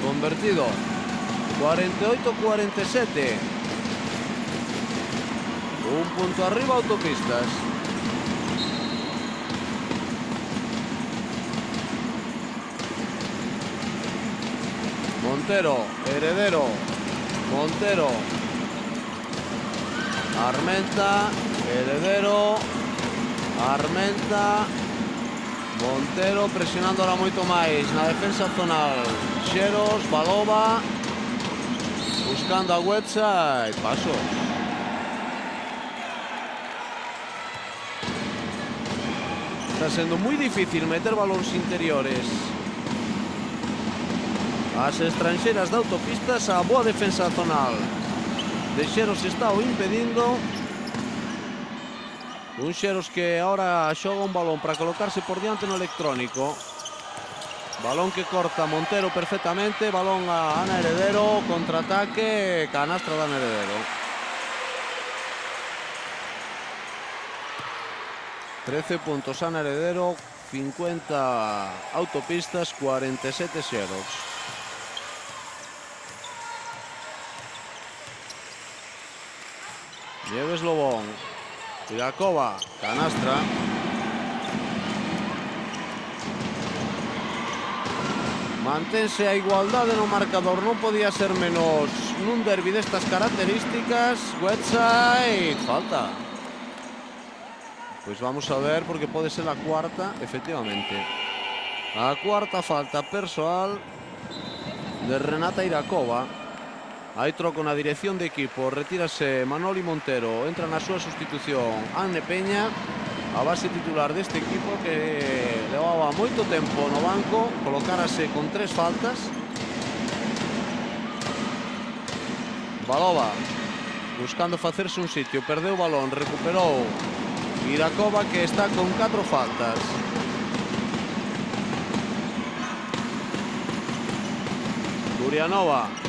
Convertido. 48-47. Un punto arriba Autopistas. Montero, Heredero, Montero, Armenta, Heredero, Armenta, Montero presionando ahora moito máis na defensa zonal. Xeros, Balova, buscando a Wetza e paso. Está sendo moi difícil meter balóns interiores. As estranxeiras de Autopistas, a boa defensa zonal de Xeros está o impedindo. Un Xeros que ahora xoga un balón para colocarse por diante no electrónico. Balón que corta Montero perfectamente. Balón a Ana Heredero. Contraataque. Canastra de Ana Heredero. 13 puntos Ana Heredero. 50 Autopistas. 47 Xeros. Nieves Lobón. Irakova. Canastra. Mantense a igualdade no marcador, non podía ser menos nun derbi destas características. Wetside, falta. Pois vamos a ver, porque pode ser a cuarta, efectivamente. A cuarta falta persoal de Renata Irakova. Hai troco na dirección de equipo, retírase Manoli Montero, entra na súa sustitución Anne Peña, a base titular deste equipo que levaba moito tempo no banco, colocárase con 3 faltas. Balova buscando facerse un sitio, perdeu o balón, recuperou Irakova, que está con 4 faltas. Burianova.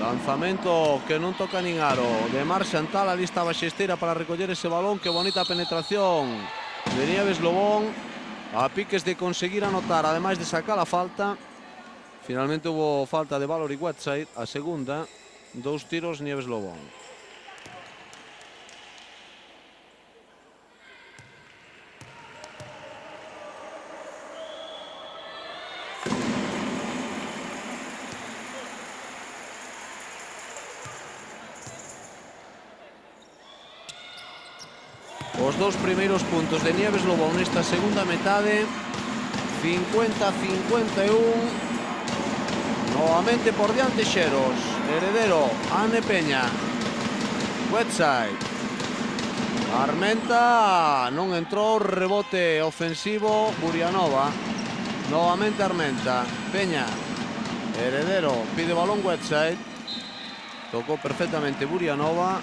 Lanzamento que non toca nin aro de Mar Chantal, ali estaba Xesteira para recoller ese balón. Que bonita penetración de Nieves Lobón, a piques de conseguir anotar, ademais de sacar a falta. Finalmente hubo falta de Valerie Wetside, a segunda, 2 tiros Nieves Lobón. Os 2 primeiros puntos de Nieves Lobón nesta segunda metade. 50-51. Novamente por diante Xeros. Heredero, Anne Peña, Wetside, Armenta, non entrou, rebote ofensivo Burianova. Novamente Armenta, Peña, Heredero, pide balón Wetside, tocou perfectamente Burianova.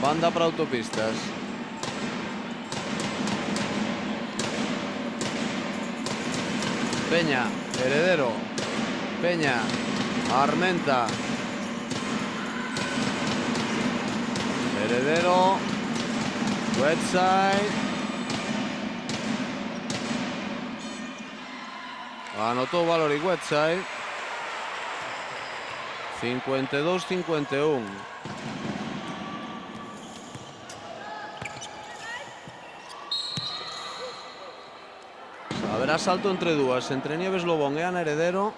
Banda para Autopistas. Peña, Heredero, Peña, Armenta, Heredero, Wetside, anotó Valerie Wetside. 52-51. Haberá salto entre dúas, entre Nieves Lobón e Ana Heredero.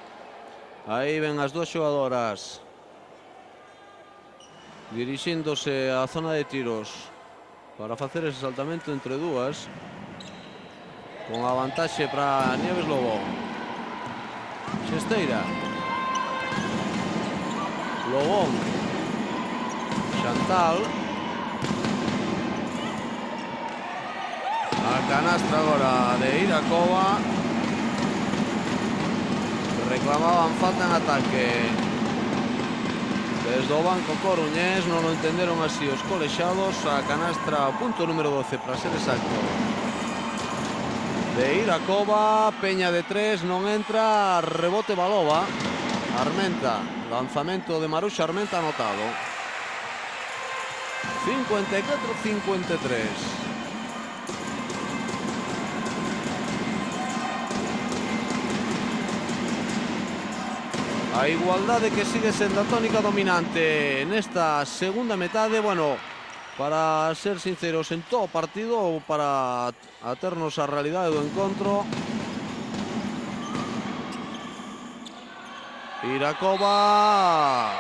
Aí ven as dúas xogadoras dirixíndose á zona de tiros para facer ese saltamento entre dúas, con a vantaxe para Nieves Lobón. Xesteira, Lobón, Chantal. A canastra agora de Irakova. Reclamaban falta en ataque de Desde o banco coruñés non o entenderon así os colexados. A canastra, punto número 12 para ser exacto, de Iracova. Peña de 3, non entra. Rebote Balova. Armenta, lanzamento de Maruxa Armenta anotado. 54-53. A igualdade que sigue sendo a tónica dominante nesta segunda metade. Bueno, para ser sinceros, en todo o partido, ou para aternos a realidade do encontro, Iracova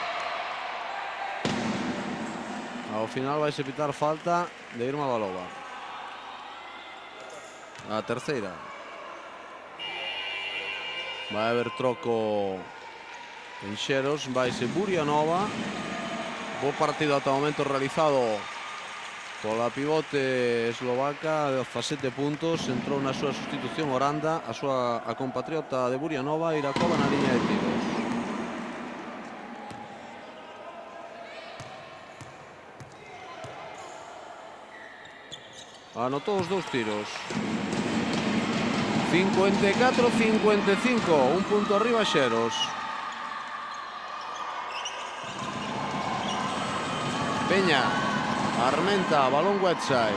ao final vai se pitar falta de Irma Balova. A terceira. Vai haber troco en Xeros, vaise Burianova. Bo partido ata o momento realizado pola pivote eslovaca, 17 puntos. Entrou na súa sustitución Oranda, a súa compatriota de Burianova. Iracova na liña de tiros. Anotou os 2 tiros. 54-55, un punto arriba Xeros. Peña, Armenta, balón Westside.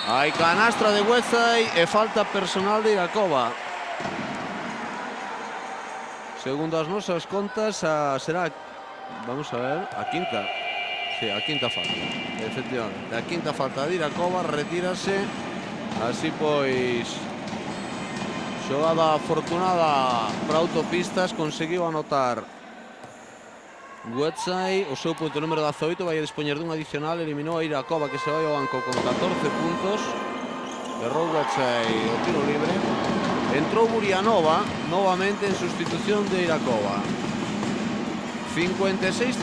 Hai canastra de Westside e falta personal de Iracova. Segundo as nosas contas, será, vamos a ver, a quinta. Sí, a quinta falta, efectivamente. A quinta falta de Iracova, retírase. Así pois, xogada afortunada para Autopistas, conseguiu anotar Westside, o seu punto número 18. Vai a dispoñer dun adicional, eliminou a Iracova, que se vai ao banco con 14 puntos. Errou Westside o tiro libre. Entrou Burianova novamente en sustitución de Iracova. 56-55.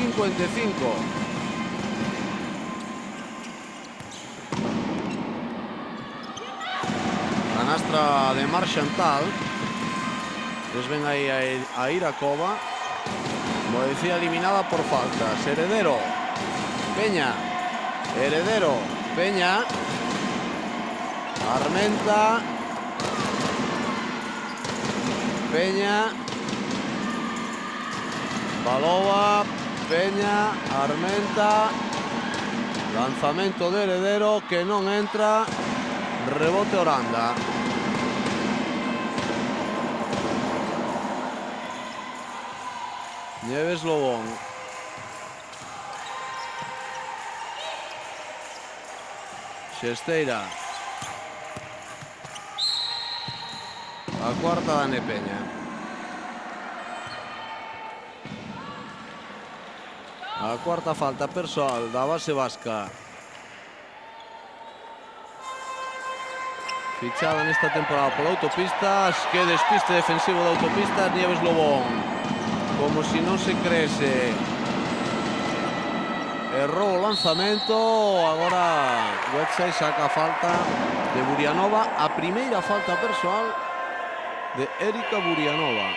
Canastra de Marchantal. Desven aí a Iracova. Como decía, eliminada por faltas. Heredero, Peña. Heredero, Peña. Armenta. Peña. Balova. Peña. Armenta. Lanzamento de Heredero que non entra. Rebote Oranda. Nieves Lobón. Xesteira. A cuarta da Nepeña. A cuarta falta persoal da base vasca. Fichada nesta temporada pola Autopistas. Que despiste defensivo da Autopistas. Nieves Lobón, como si non se creese, errou o lanzamento. Agora Westside saca a falta de Burianova, a primeira falta persoal de Erika Burianova.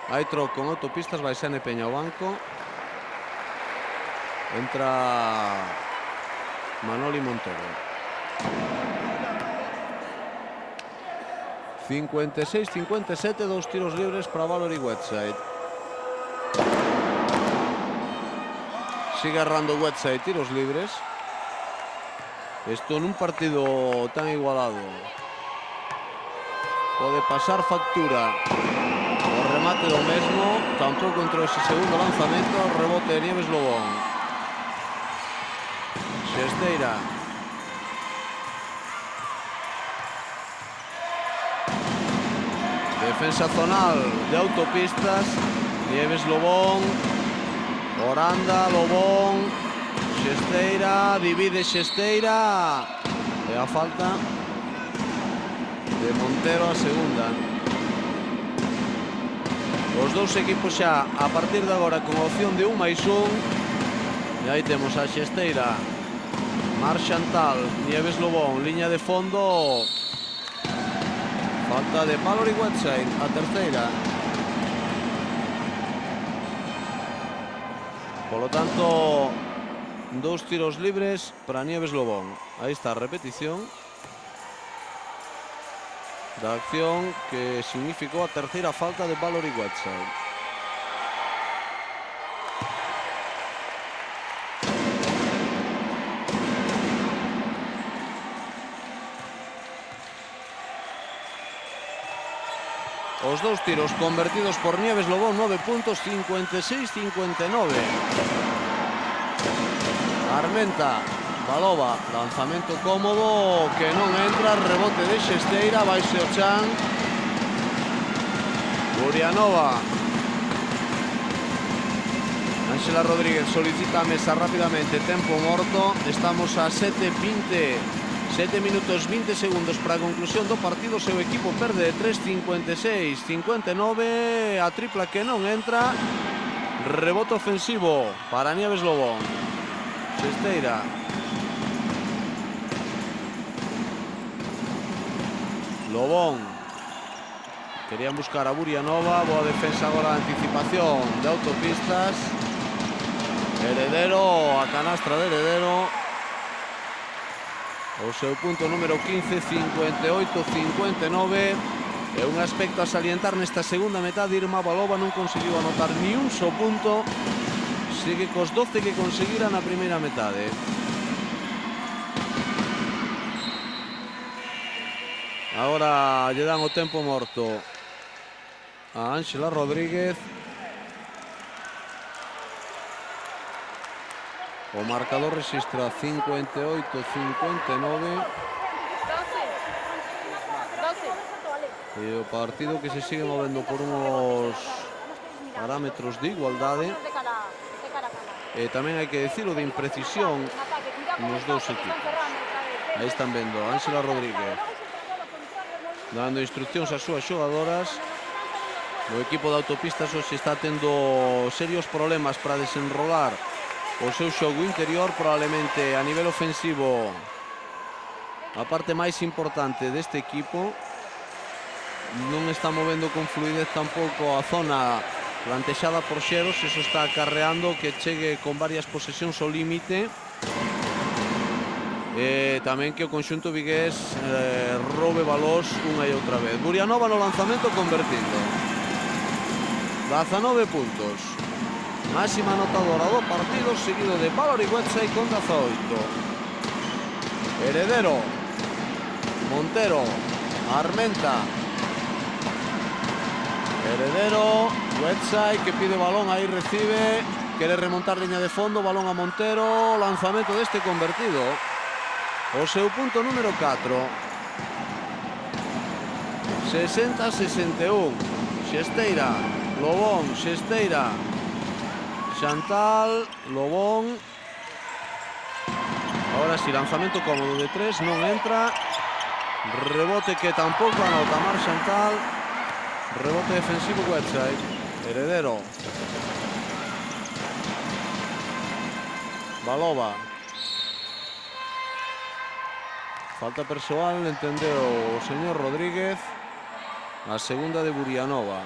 Hai troco con Autopistas, vai Xane Peña ao banco. Entra Manoli Montoro. 56-57, 2 tiros libres para Valerie Westside. Sigue errando Westside tiros libres. Esto en un partido tan igualado pode pasar factura o remate do mesmo. Tampouco entrou ese segundo lanzamento. Rebote de Nieves Lobón. Xesteira. Defensa zonal de Autopistas. Nieves Lobón. Oranda, Lobón. Xesteira, divide Xesteira. E a falta de Montero, a segunda. Os dous equipos xa a partir de agora con opción de 1+1. E aí temos a Xesteira, Marchantal, Nieves Lobón, liña de fondo. Falta de Valerie Westside, a terceira. Polo tanto, 2 tiros libres para Nieves Lobón. Aí está a repetición da acción que significou a terceira falta de Valerie Whiteside. Os 2 tiros convertidos por Nieves Lobón, 9 puntos, 56-59. Armenta, Valova, lanzamento cómodo que non entra, rebote de Xesteira, baixe o chan. Burianova. Ángela Rodríguez solicita a mesa rápidamente, tempo morto, estamos a 7:20. 7 minutos 20 segundos para a conclusión do partido. Seu equipo perde de 3, 56-59. A tripla que non entra. Rebote ofensivo para Nieves Lobón. Xesteira. Lobón. Querían buscar a Burianova. Boa defensa agora, anticipación de Autopistas. Heredero, a canastra de Heredero. O seu punto número 15, 58-59. É un aspecto a salientar nesta segunda metade. Irma Valova non conseguiu anotar ni un só punto. Sigue cos 12 que conseguira na primeira metade. Agora lle dan o tempo morto a Ángela Rodríguez. O marcador registra 58-59. E o partido que se sigue movendo por unos parámetros de igualdade. E tamén hai que decirlo, de imprecisión nos dous equipos. Aí están vendo a Ángela Rodríguez dando instruccións ás súas xogadoras. O equipo de Autopistas hoxe está tendo serios problemas para desenrolar o seu xogo interior, probablemente a nivel ofensivo a parte máis importante deste equipo. Non está movendo con fluidez tampouco a zona plantexada por Xeros. Eso está acarreando que chegue con varias posesións ao límite. E tamén que o conxunto vigués roube balós unha e outra vez. Burianova no lanzamento convertindo. 19 puntos. Máxima anotadora do partido, seguido de Valerie Whiteside con 18. Heredero, Montero, Armenta. Heredero, Whiteside que pide balón, aí recibe, quere remontar liña de fondo, balón a Montero, lanzamento deste convertido. O seu punto número 4. 60-61. Xesteira, Lobón, Xesteira, Chantal, Lobón. Ahora sí, lanzamento cómodo de 3, non entra. Rebote que tampouco anota Mar Chantal. Rebote defensivo Whiteside. Heredero. Valova. Falta persoal, entendeu o señor Rodríguez. A segunda de Burianova.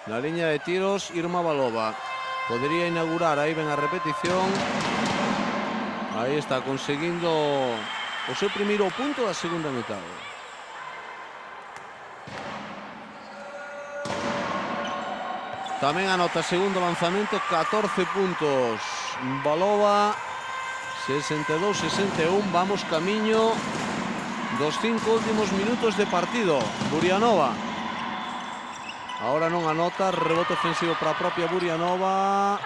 Na liña de tiros, Irma Valova. Podría inaugurar, aí ven a repetición. Aí está conseguindo o seu primeiro punto da segunda metade. Tamén anota segundo lanzamento, 14 puntos. Valova, 62-61. Vamos camiño dos 5 últimos minutos de partido. Burianova. Ahora non anota, rebote ofensivo para a propia Burianova.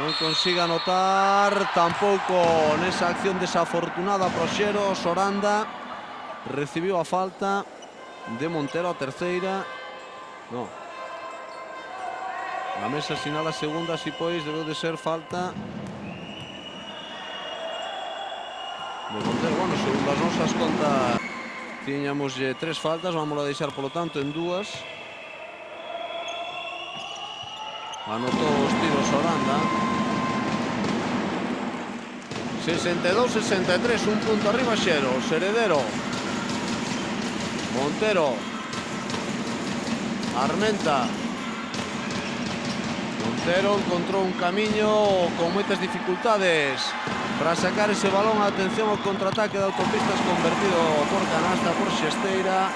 Non consigue anotar, tampouco nesa acción desafortunada pro Xero. Soranda recibiu a falta de Montero, a terceira. No. A mesa sinala a segunda, así pois debe de ser falta de Montero. Bueno, segundo as nosas contas tiñamos 3 faltas, vamos a deixar polo tanto en 2. Anotou os tiros Soranda. 62-63, un punto arriba Xeros. Heredero. Montero. Armenta. Montero encontrou un camiño con moitas dificultades para sacar ese balón. Atención ao contraataque de Autopistas convertido por canasta por Xesteira.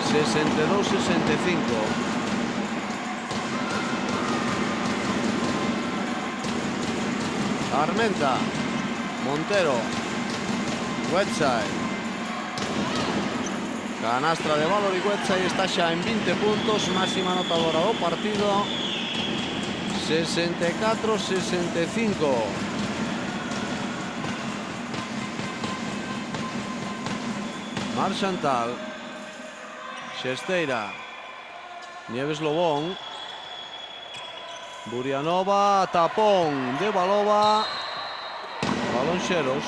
62-65. Armenta. Montero. Whiteside. Canastra de Valor e Whiteside está xa en 20 puntos, máxima anotadora do partido. 64-65. Marchantal. Xesteira. Nieves Lobón. Burianova, tapón de Balova. Balón Xeros.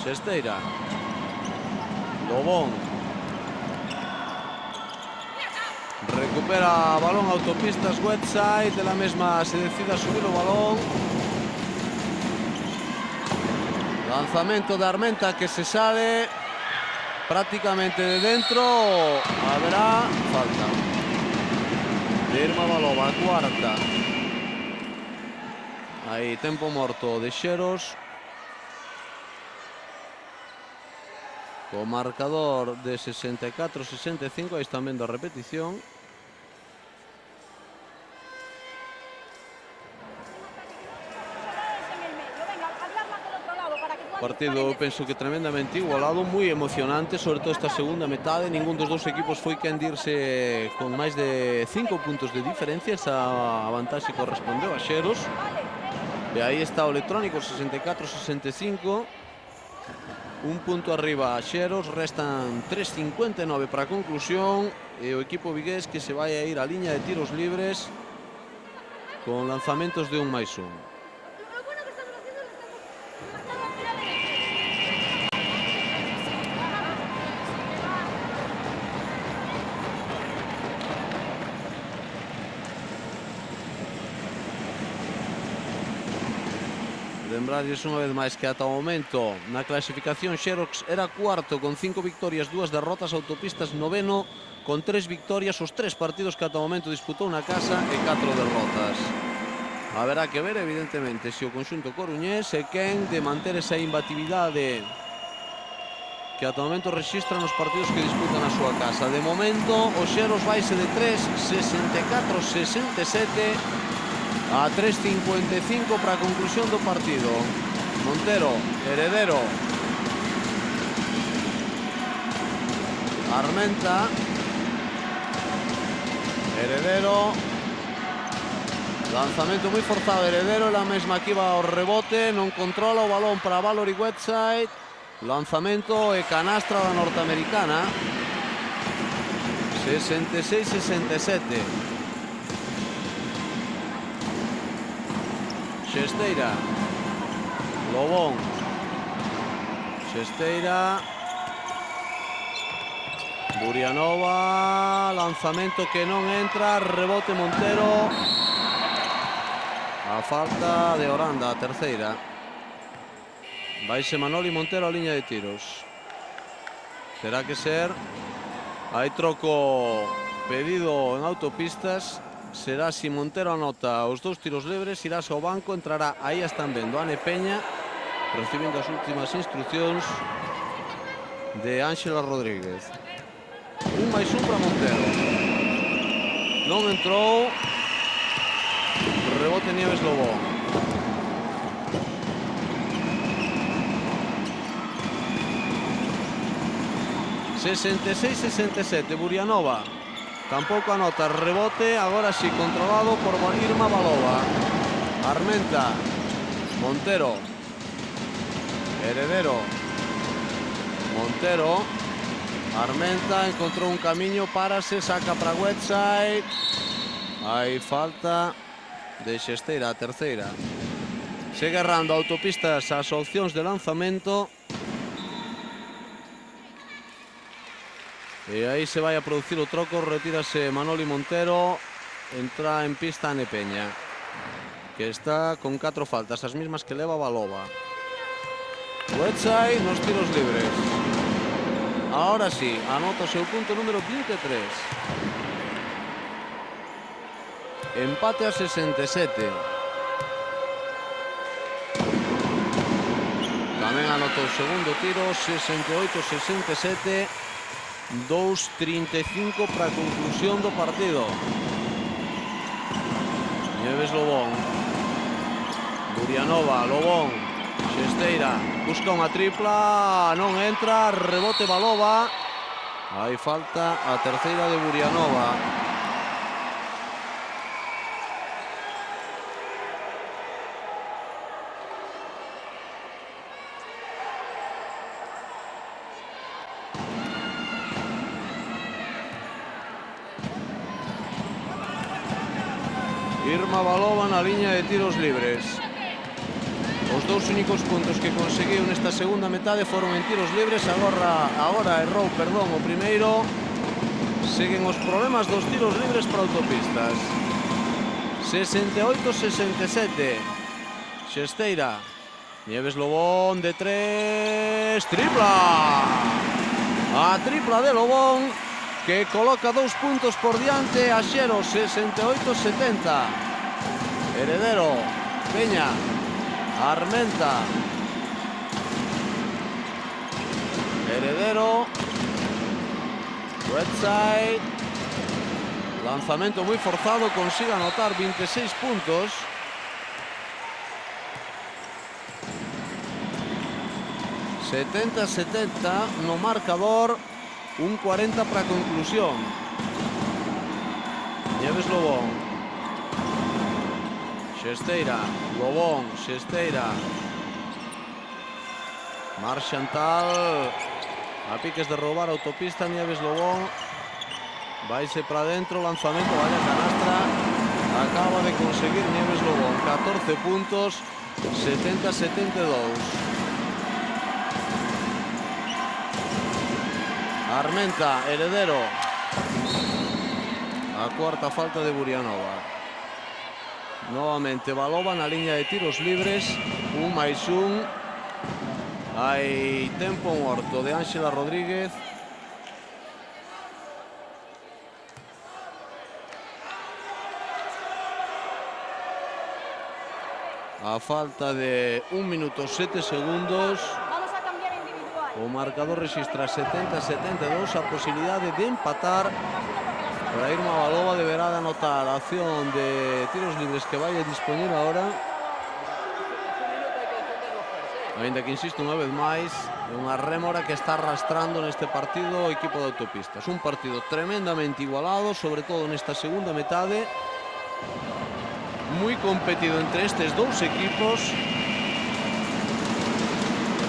Xesteira. Lobón. Recupera balón Autopistas Whiteside. De la mesma se decide a subir o balón. Lanzamento de Armenta que se sale prácticamente de dentro. Habrá falta de Irma Balova, cuarta. Aí tempo morto de Xeros. O marcador de 64-65, aí están vendo a repetición. Partido, eu penso que tremendamente igualado, moi emocionante, sobre todo esta segunda metade. Ningún dos dous equipos foi quen dirse con máis de 5 puntos de diferencia. Esa vantaxe correspondeu a Xeros. E aí está o electrónico, 64-65. Un punto arriba a Xeros, restan 3.59 para a conclusión. E o equipo vigués que se vai a ir á liña de tiros libres con lanzamentos de 1+1. Lembrarles unha vez máis que ata o momento na clasificación Xerox era cuarto con 5 victorias, 2 derrotas. Autopistas noveno con 3 victorias, os 3 partidos que ata o momento disputou na casa e 4 derrotas. Haberá que ver evidentemente se o conxunto coruñés é quen de manter esa imbatividade que ata o momento rexistra nos partidos que disputan na súa casa. De momento o Xeros vaise de 3, 64-67 a 3.55 para a conclusión do partido. Montero, Heredero. Armenta. Heredero. Lanzamento moi forzado de Heredero. La mesma que iba ao rebote. Non controla o balón para Valor e Whiteside. Lanzamento e canastra da norteamericana. 66-67. Xesteira. Lobón. Xesteira. Burianova. Lanzamento que non entra. Rebote Montero. A falta de Oranda, a terceira. Vaise Manoli Montero a liña de tiros. Terá que ser. Hai troco pedido en Autopistas. Será si Montero anota os 2 tiros libres, irás ao banco, entrará, aí están vendo, Ane Peña, recibindo as últimas instruccións de Ángela Rodríguez. 1+1 para Montero. Non entrou. Rebote Nieves Lobón. ...66-67, Burianova. Tampouco anota, rebote, agora sí, controlado por Irma Balova. Armenta. Montero. Heredero. Montero. Armenta, encontrou un camiño, párase, saca para Whiteside. Hai falta de Xesteira, a terceira. Segue errando Autopistas as opcións de lanzamento. E aí se vai a producir o troco, retírase Manoli Montero, entra en pista Ane Peña, que está con 4 faltas, as mismas que leva Balova. Westside nos tiros libres. Ahora sí, anota o seu punto número 23. Empate a 67. Tamén anotou o segundo tiro, 68-67. 2:35 para a conclusión do partido. Nieves Lobón. Burianova, Lobón. Xesteira, busca unha tripla, non entra, rebote Balova. Hai falta a terceira de Burianova. Irma Balova na liña de tiros libres. Os dous únicos puntos que conseguiu nesta segunda metade foron en tiros libres. Agora errou, perdón, o primeiro. Seguen os problemas dos tiros libres para Autopistas. 68-67. Xesteira. Nieves Lobón de 3. Tripla. A tripla de Lobón, que coloca 2 puntos por diante a Xero. 68-70. Heredero. Peña. Armenta. Heredero. Westside. Lanzamento muy forzado, consigue anotar 26 puntos. ...70-70 no marcador, un 40 para conclusión. Nieves Lobón. Xesteira, Lobón, Xesteira. Mar Chantal. A piques de roubar Autopista, Nieves Lobón. Vaise para dentro, lanzamento, vaya canastra. Acaba de conseguir Nieves Lobón. 14 puntos, 70-72. Armenta, Heredero. A cuarta falta de Burianova. Nuevamente Balova na liña de tiros libres. 1+1. Hai tempo morto de Ángela Rodríguez. A falta de 1 minuto 7 segundos. O marcador registra 70-72, a posibilidade de empatar. Para Irma Balova deberá de anotar a acción de tiros libres que vai a dispoñer ahora. Ainda que insisto unha vez máis, é unha rémora que está arrastrando neste partido o equipo de Autopistas. Un partido tremendamente igualado, sobre todo nesta segunda metade. Moi competido entre estes dous equipos,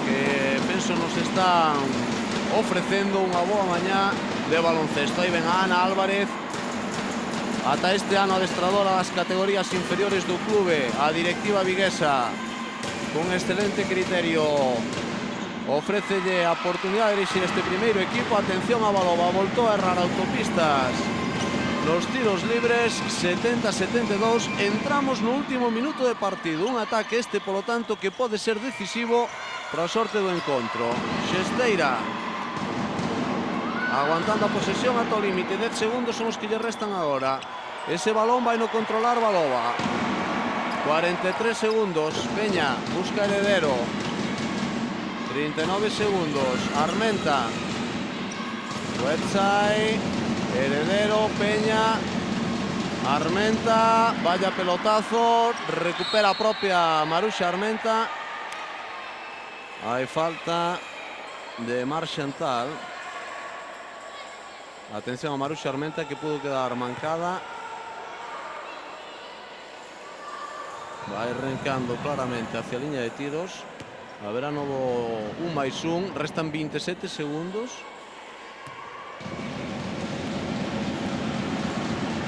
que penso nos están ofrecendo unha boa mañá de baloncesto. Aí ven a Ana Álvarez, ata este ano adestradora das categorías inferiores do clube. A directiva viguesa, con excelente criterio, ofrécelle a oportunidade de dirixir este primeiro equipo. Atención a Balova, voltou a errar Autopistas nos tiros libres. 70-72. Entramos no último minuto de partido. Un ataque este, polo tanto, que pode ser decisivo para a sorte do encontro. Xesteira aguantando a posesión ata o límite. 10 segundos son os que lle restan agora. Ese balón vai no controlar Balova. 43 segundos. Peña busca Heredero. 39 segundos. Armenta. Westside. Heredero, Peña. Armenta. Vaya pelotazo. Recupera a propia Maruxa Armenta. Hai falta de Mar Chantal. Atención a Maruxa Armenta, que pudo quedar mancada. Vai arrancando claramente hacia a liña de tiros. Haberá novo 1+1. Restan 27 segundos.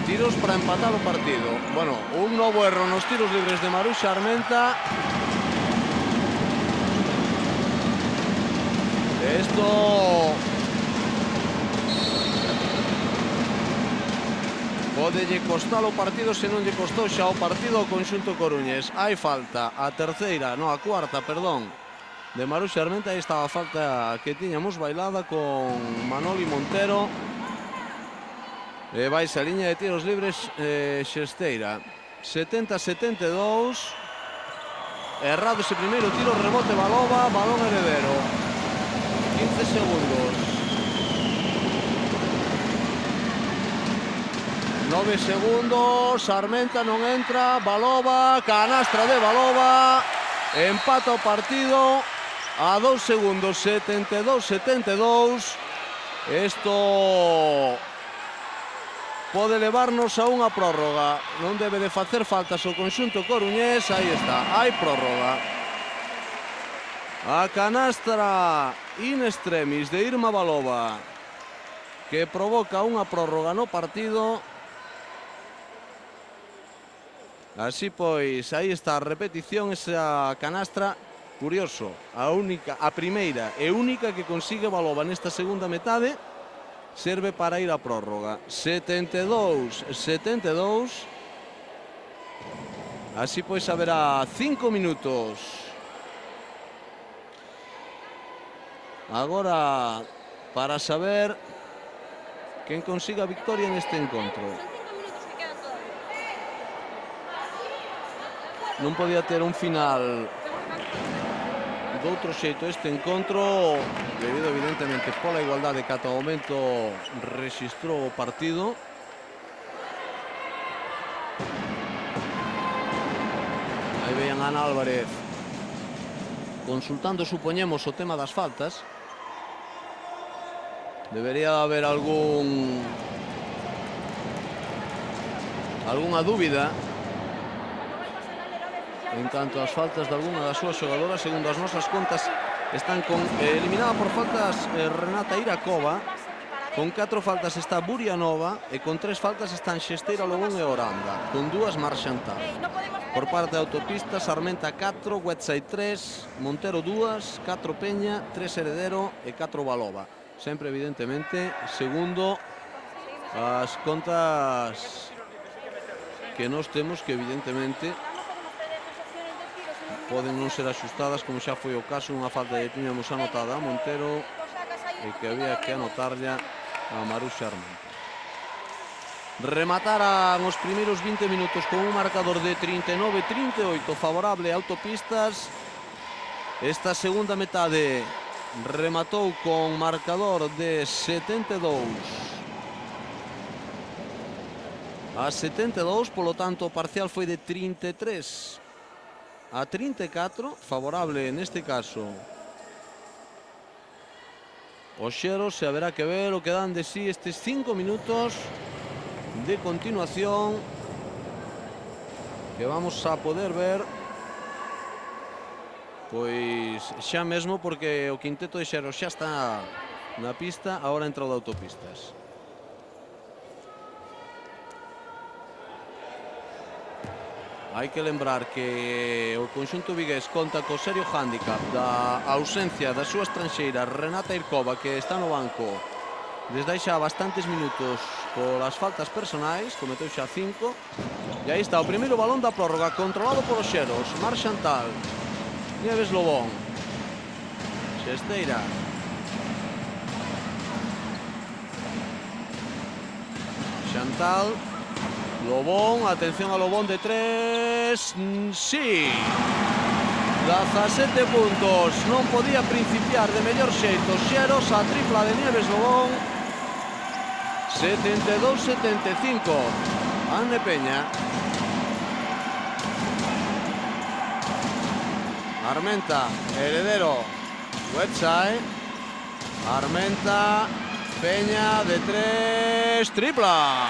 Tiros para empatar o partido. Bueno, un novo erro nos tiros libres de Maruxa Armenta. Esto podelle costar o partido, se non lle costou xa o partido ao conxunto coruñés. Hai falta, a terceira, no, a cuarta, perdón, de Maruxa Armenta. Aí estaba a falta que tiñamos bailada con Manoli Montero. Vais a liña de tiros libres Xesteira. 70-72. Errado ese primeiro tiro, rebote Baloba, balón Heredero. 15 segundos. 9 segundos, Armenta non entra, Baloba, canastra de Baloba, empata o partido a 2 segundos, 72-72. Isto pode levarnos a unha prórroga. Non debe de facer faltas o conxunto coruñés. Aí está, hai prórroga. A canastra in extremis de Irma Baloba, que provoca unha prórroga no partido. Así pois, aí está a repetición, esa canastra. Curioso, a primeira e única que consigue Baloba nesta segunda metade. Serve para ir a prórroga. 72-72. Así pois haberá 5 minutos. Agora para saber quen consiga a victoria neste encontro. Non podía ter un final de outro xeito este encontro, debido evidentemente pola igualdade que ata o momento rexistrou o partido. Aí veían a Ana Álvarez consultando, supoñemos, o tema das faltas. Debería haber algunha dúbida en canto ás faltas de algunha das súas xogadoras. Segundo as nosas contas, están eliminada por faltas Renata Irakova. Con 4 faltas está Burianova e con 3 faltas están Xesteira, Lobón e Oranda. Con 2 Marxantal. Por parte de autopistas, Armenta 4, Wetsai 3, Montero 2, 4 Peña, 3 Heredero e 4 Baloba. Sempre, evidentemente, segundo as contas que nos temos, que evidentemente poden non ser axustadas, como xa foi o caso, unha falta que tiñamos anotada a Montero e que había que anotarlla a Maruxa Armenta. Remataran os primeiros 20 minutos con un marcador de 39-38 favorable a autopistas. Esta segunda metade rematou con marcador de 72-72, polo tanto o parcial foi de 33-34, favorable neste caso os xeros. Se haberá que ver o que dan de sí estes 5 minutos de continuación, que vamos a poder ver pois xa mesmo, porque o quinteto de xeros xa está na pista. Ahora entra o de autopistas. Hai que lembrar que o conxunto vigués conta co serio hándicap da ausencia da súa estranxeira Renata Irkova, que está no banco desde hai xa bastantes minutos polas faltas personais, cometeu xa 5. E aí está o primeiro balón da prórroga, controlado polos xeros. Marxantal, Nieves Lobón, Xesteira, Xantal, Lobón, atención a Lobón de 3, sí, 17 puntos, non podía principiar de mellor xeito xeros, a tripla de Nieves Lobón. 72-75, Anne Peña. Armenta, Heredero, Wetsai, Armenta, Peña de 3, tripla.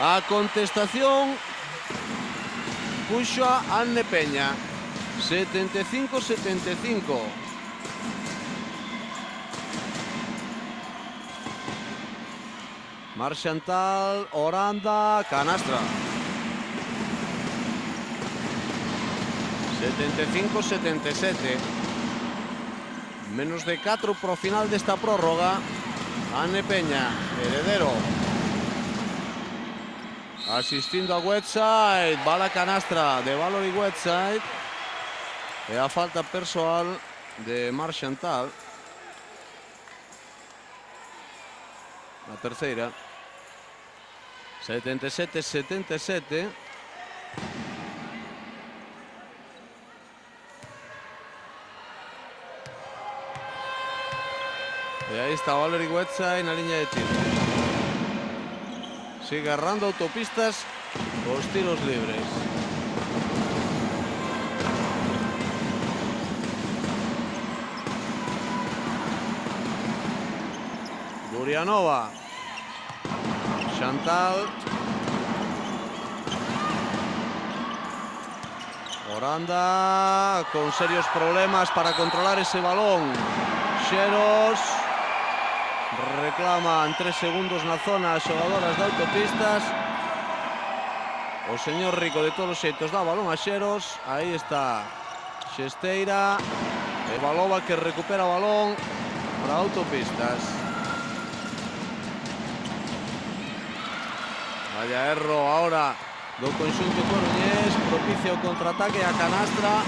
A contestación puxo a Anne Peña. 75-75. Marxantal, Oranda, canastra. 75-77. Menos de 4 pro final desta prórroga. Anne Peña, Heredero, asistindo a Wetside. Va la canastra de Valerie Wetside. E a falta persoal de Marc Chantal. A terceira. 77-77. E aí está Valery Whiteside na liña de tiro. Sigue agarrando Autopistas os tiros libres. Burianova. Chantal. Oranda con serios problemas para controlar ese balón. Xeros reclaman 3 segundos na zona as xogadoras de Autopistas. O señor Rico de todos os xeitos dá balón a Xeros. Aí está Xesteira e Valova que recupera o balón para Autopistas. Vaya erro ahora do conxunto coruñés, propicia o contraataque e a canastra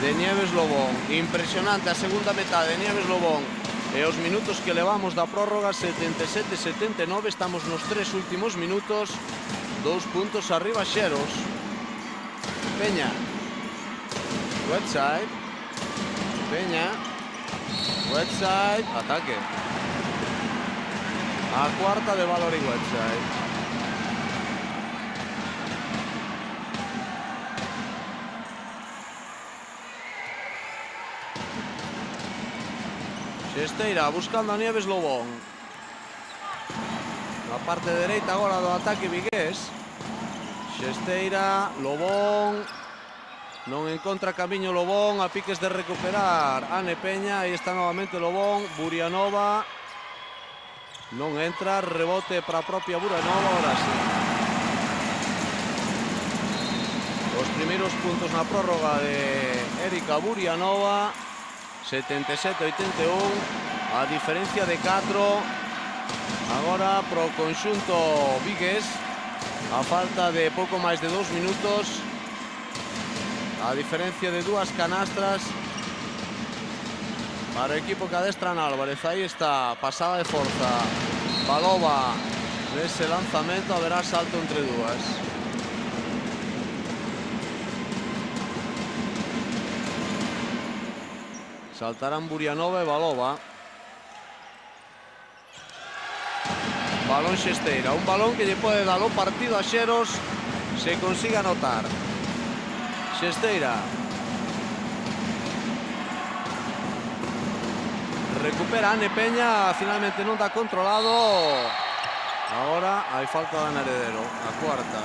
de Nieves Lobón. Impresionante a segunda metade de Nieves Lobón. E os minutos que levamos da prórroga, 77-79, estamos nos 3 últimos minutos. 2 puntos arriba Xeros. Peña. Whiteside. Peña. Whiteside. Ataque. A cuarta de Valery Whiteside. Xesteira buscando a Nieves Lobón. Na parte dereita agora do ataque vigués. Xesteira, Lobón. Non encontra camiño Lobón, a piques de recuperar Ane Peña. Aí está novamente Lobón. Burianova. Non entra, rebote para a propia Burianova. Ahora sí. Os primeiros puntos na prórroga de Erika Burianova. 77-81, a diferencia de 4 agora pro conxunto vigués, a falta de pouco máis de 2 minutos, a diferencia de 2 canastras para o equipo que adestra Álvarez. Aí está, pasada de forza Valova nese lanzamento, haberá salto entre 2. Saltarán Burianova e Valova. Balón Xesteira. Un balón que lle pode dar o partido a Xeros se consiga anotar. Xesteira. Recupera Ane Peña. Finalmente non dá controlado. Agora hai falta de Ana Heredero. A cuarta.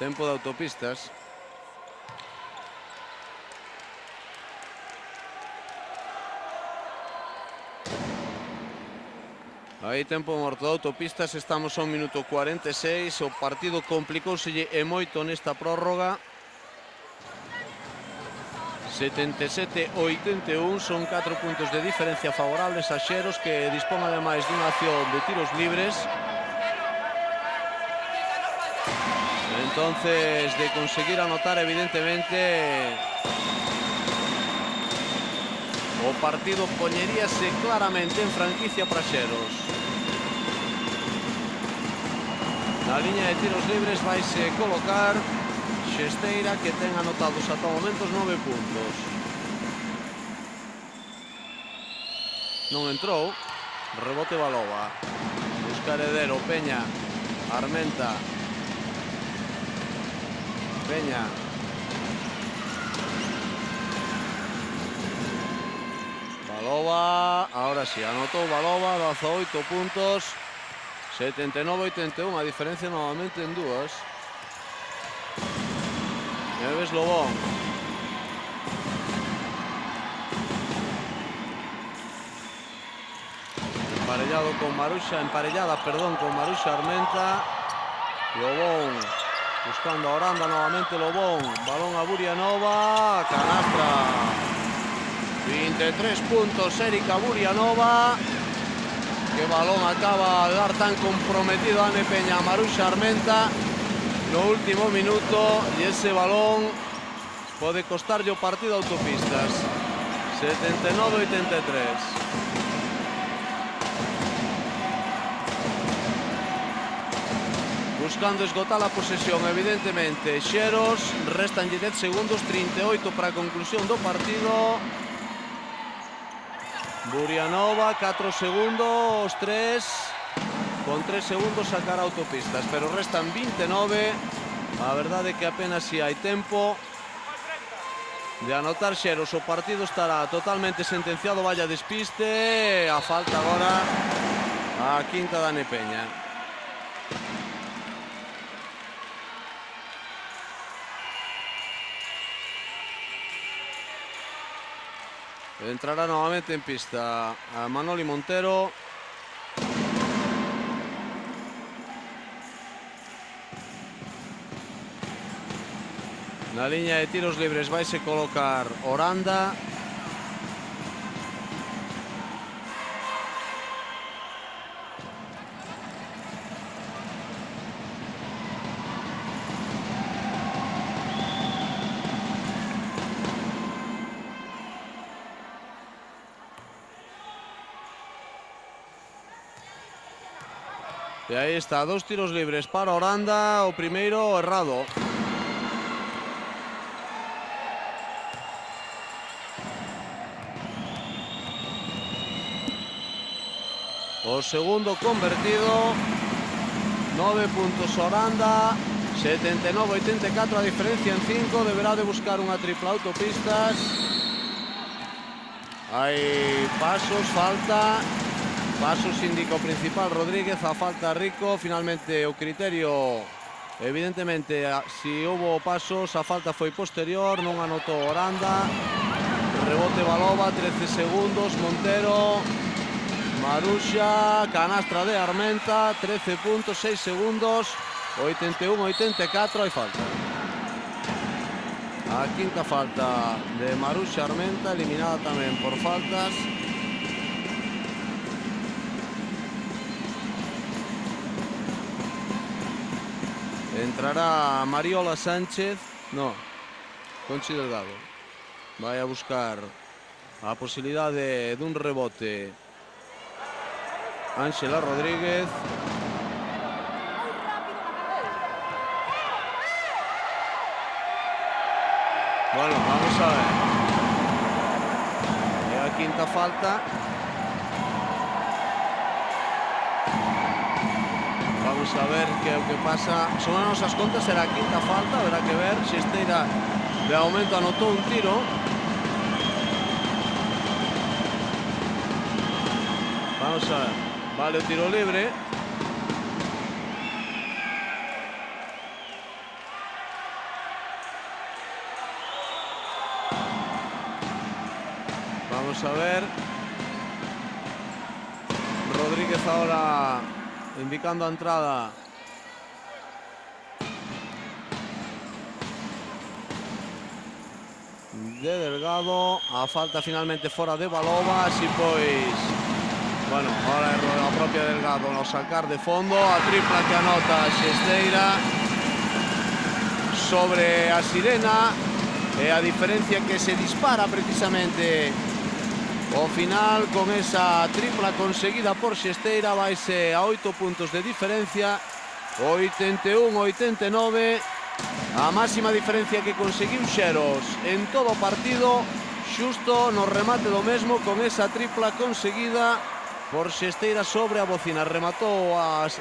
Tempo de Autopistas. Aí tempo morto de Autopistas. Estamos a 1 minuto 46. O partido complicouselle e moito nesta prórroga. 77-81. Son 4 puntos de diferencia favorables a Xeros, que dispón ademais dunha acción de tiros libres. Entonces, de conseguir anotar, evidentemente, o partido poñeríase claramente en franquicia para Xeros. Na liña de tiros libres vaise colocar Xesteira, que ten anotados ata o momento 9 puntos. Non entrou. Rebote Valova. Busca Heredero, Peña, Armenta. Peña. Valova, ahora sí, anotó Valova, 18 puntos. 79-81, a diferencia nuevamente en 2. Nieves Lobón. Emparellada con Marusha Armenta. Lobón buscando a Oranda, nuevamente Lobón. Balón a Burianova. Canastra. 23 puntos Erika Burianova, Que balón acaba de dar tan comprometido Ane Peña a Maruxa Armenta no último minuto, e ese balón pode costarlle o partido a Autopistas. 79-83. Buscando esgotar a posesión, evidentemente, Xeros. Restan 10 segundos, 38 para a conclusión do partido. Burianova, 4 segundos, 3. Con 3 segundos sacará Autopistas, pero restan 29. A verdade é que apenas si hai tempo de anotar Xeros. O partido estará totalmente sentenciado, vaya despiste. A falta agora a quinta da Ane Peña. Entrará nuevamente en pista a Manoli Montero. Na liña de tiros libres vaise colocar Oranda. E aí está, 2 tiros libres para Oranda, o primeiro errado. O segundo convertido. 9 puntos Oranda, 79-84, a diferencia en 5. Deberá de buscar unha tripla Autopistas. Hai pasos, falta. Pasos indica o principal Rodríguez, a falta Rico. Finalmente o criterio, evidentemente, si houve pasos, a falta foi posterior, non anotou Oranda. Rebote Balova, 13 segundos, Montero, Maruxa, canastra de Armenta, 13 puntos, 6 segundos, 81-84, hai falta. A quinta falta de Maruxa Armenta, eliminada tamén por faltas. Entrará Mariola Sánchez, no, Conchi Delgado. Vai a buscar a posibilidade dun rebote Ángela Rodríguez. Bueno, vamos a ver. E a quinta falta. Vamos a ver que é o que pasa. Son as nosas contas, será a quinta falta. Habrá que ver. Xesteira de momento anotou un tiro. Vamos a ver. Vale o tiro libre. Vamos a ver. Rodríguez ahora indicando a entrada. De Delgado. A falta finalmente fora de Balova. Así pois, bueno, ahora é a propia Delgado ao sacar de fondo. A tripla que anota Xesteira sobre a Sirena. E a diferencia que se dispara precisamente ao final con esa tripla conseguida por Xesteira. Vaise a 8 puntos de diferencia, 81-89, a máxima diferencia que conseguiu Xeros en todo o partido, xusto no remate do mesmo con esa tripla conseguida por Xesteira sobre a bocina. Rematou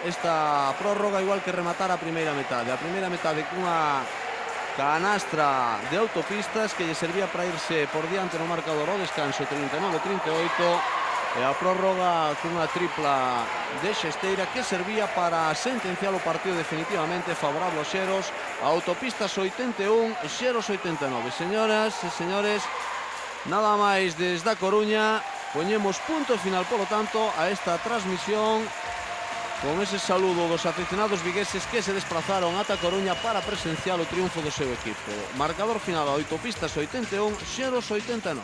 esta prórroga igual que rematar a primeira metade. A primeira metade cunha canastra de Autopistas que lle servía para irse por diante no marcador ao descanso, 39-38, e a prórroga cunha tripla de Xesteira que servía para sentenciar o partido definitivamente favorable aos Xeros. Autopistas 81, Xeros 89. Señoras e señores, nada máis desde a Coruña. Poñemos punto final, polo tanto, a esta transmisión con ese saludo dos aficionados vigueses que se desplazaron ata Coruña para presenciar o triunfo do seu equipo. Marcador final, Autopistas 81, Xeros 89.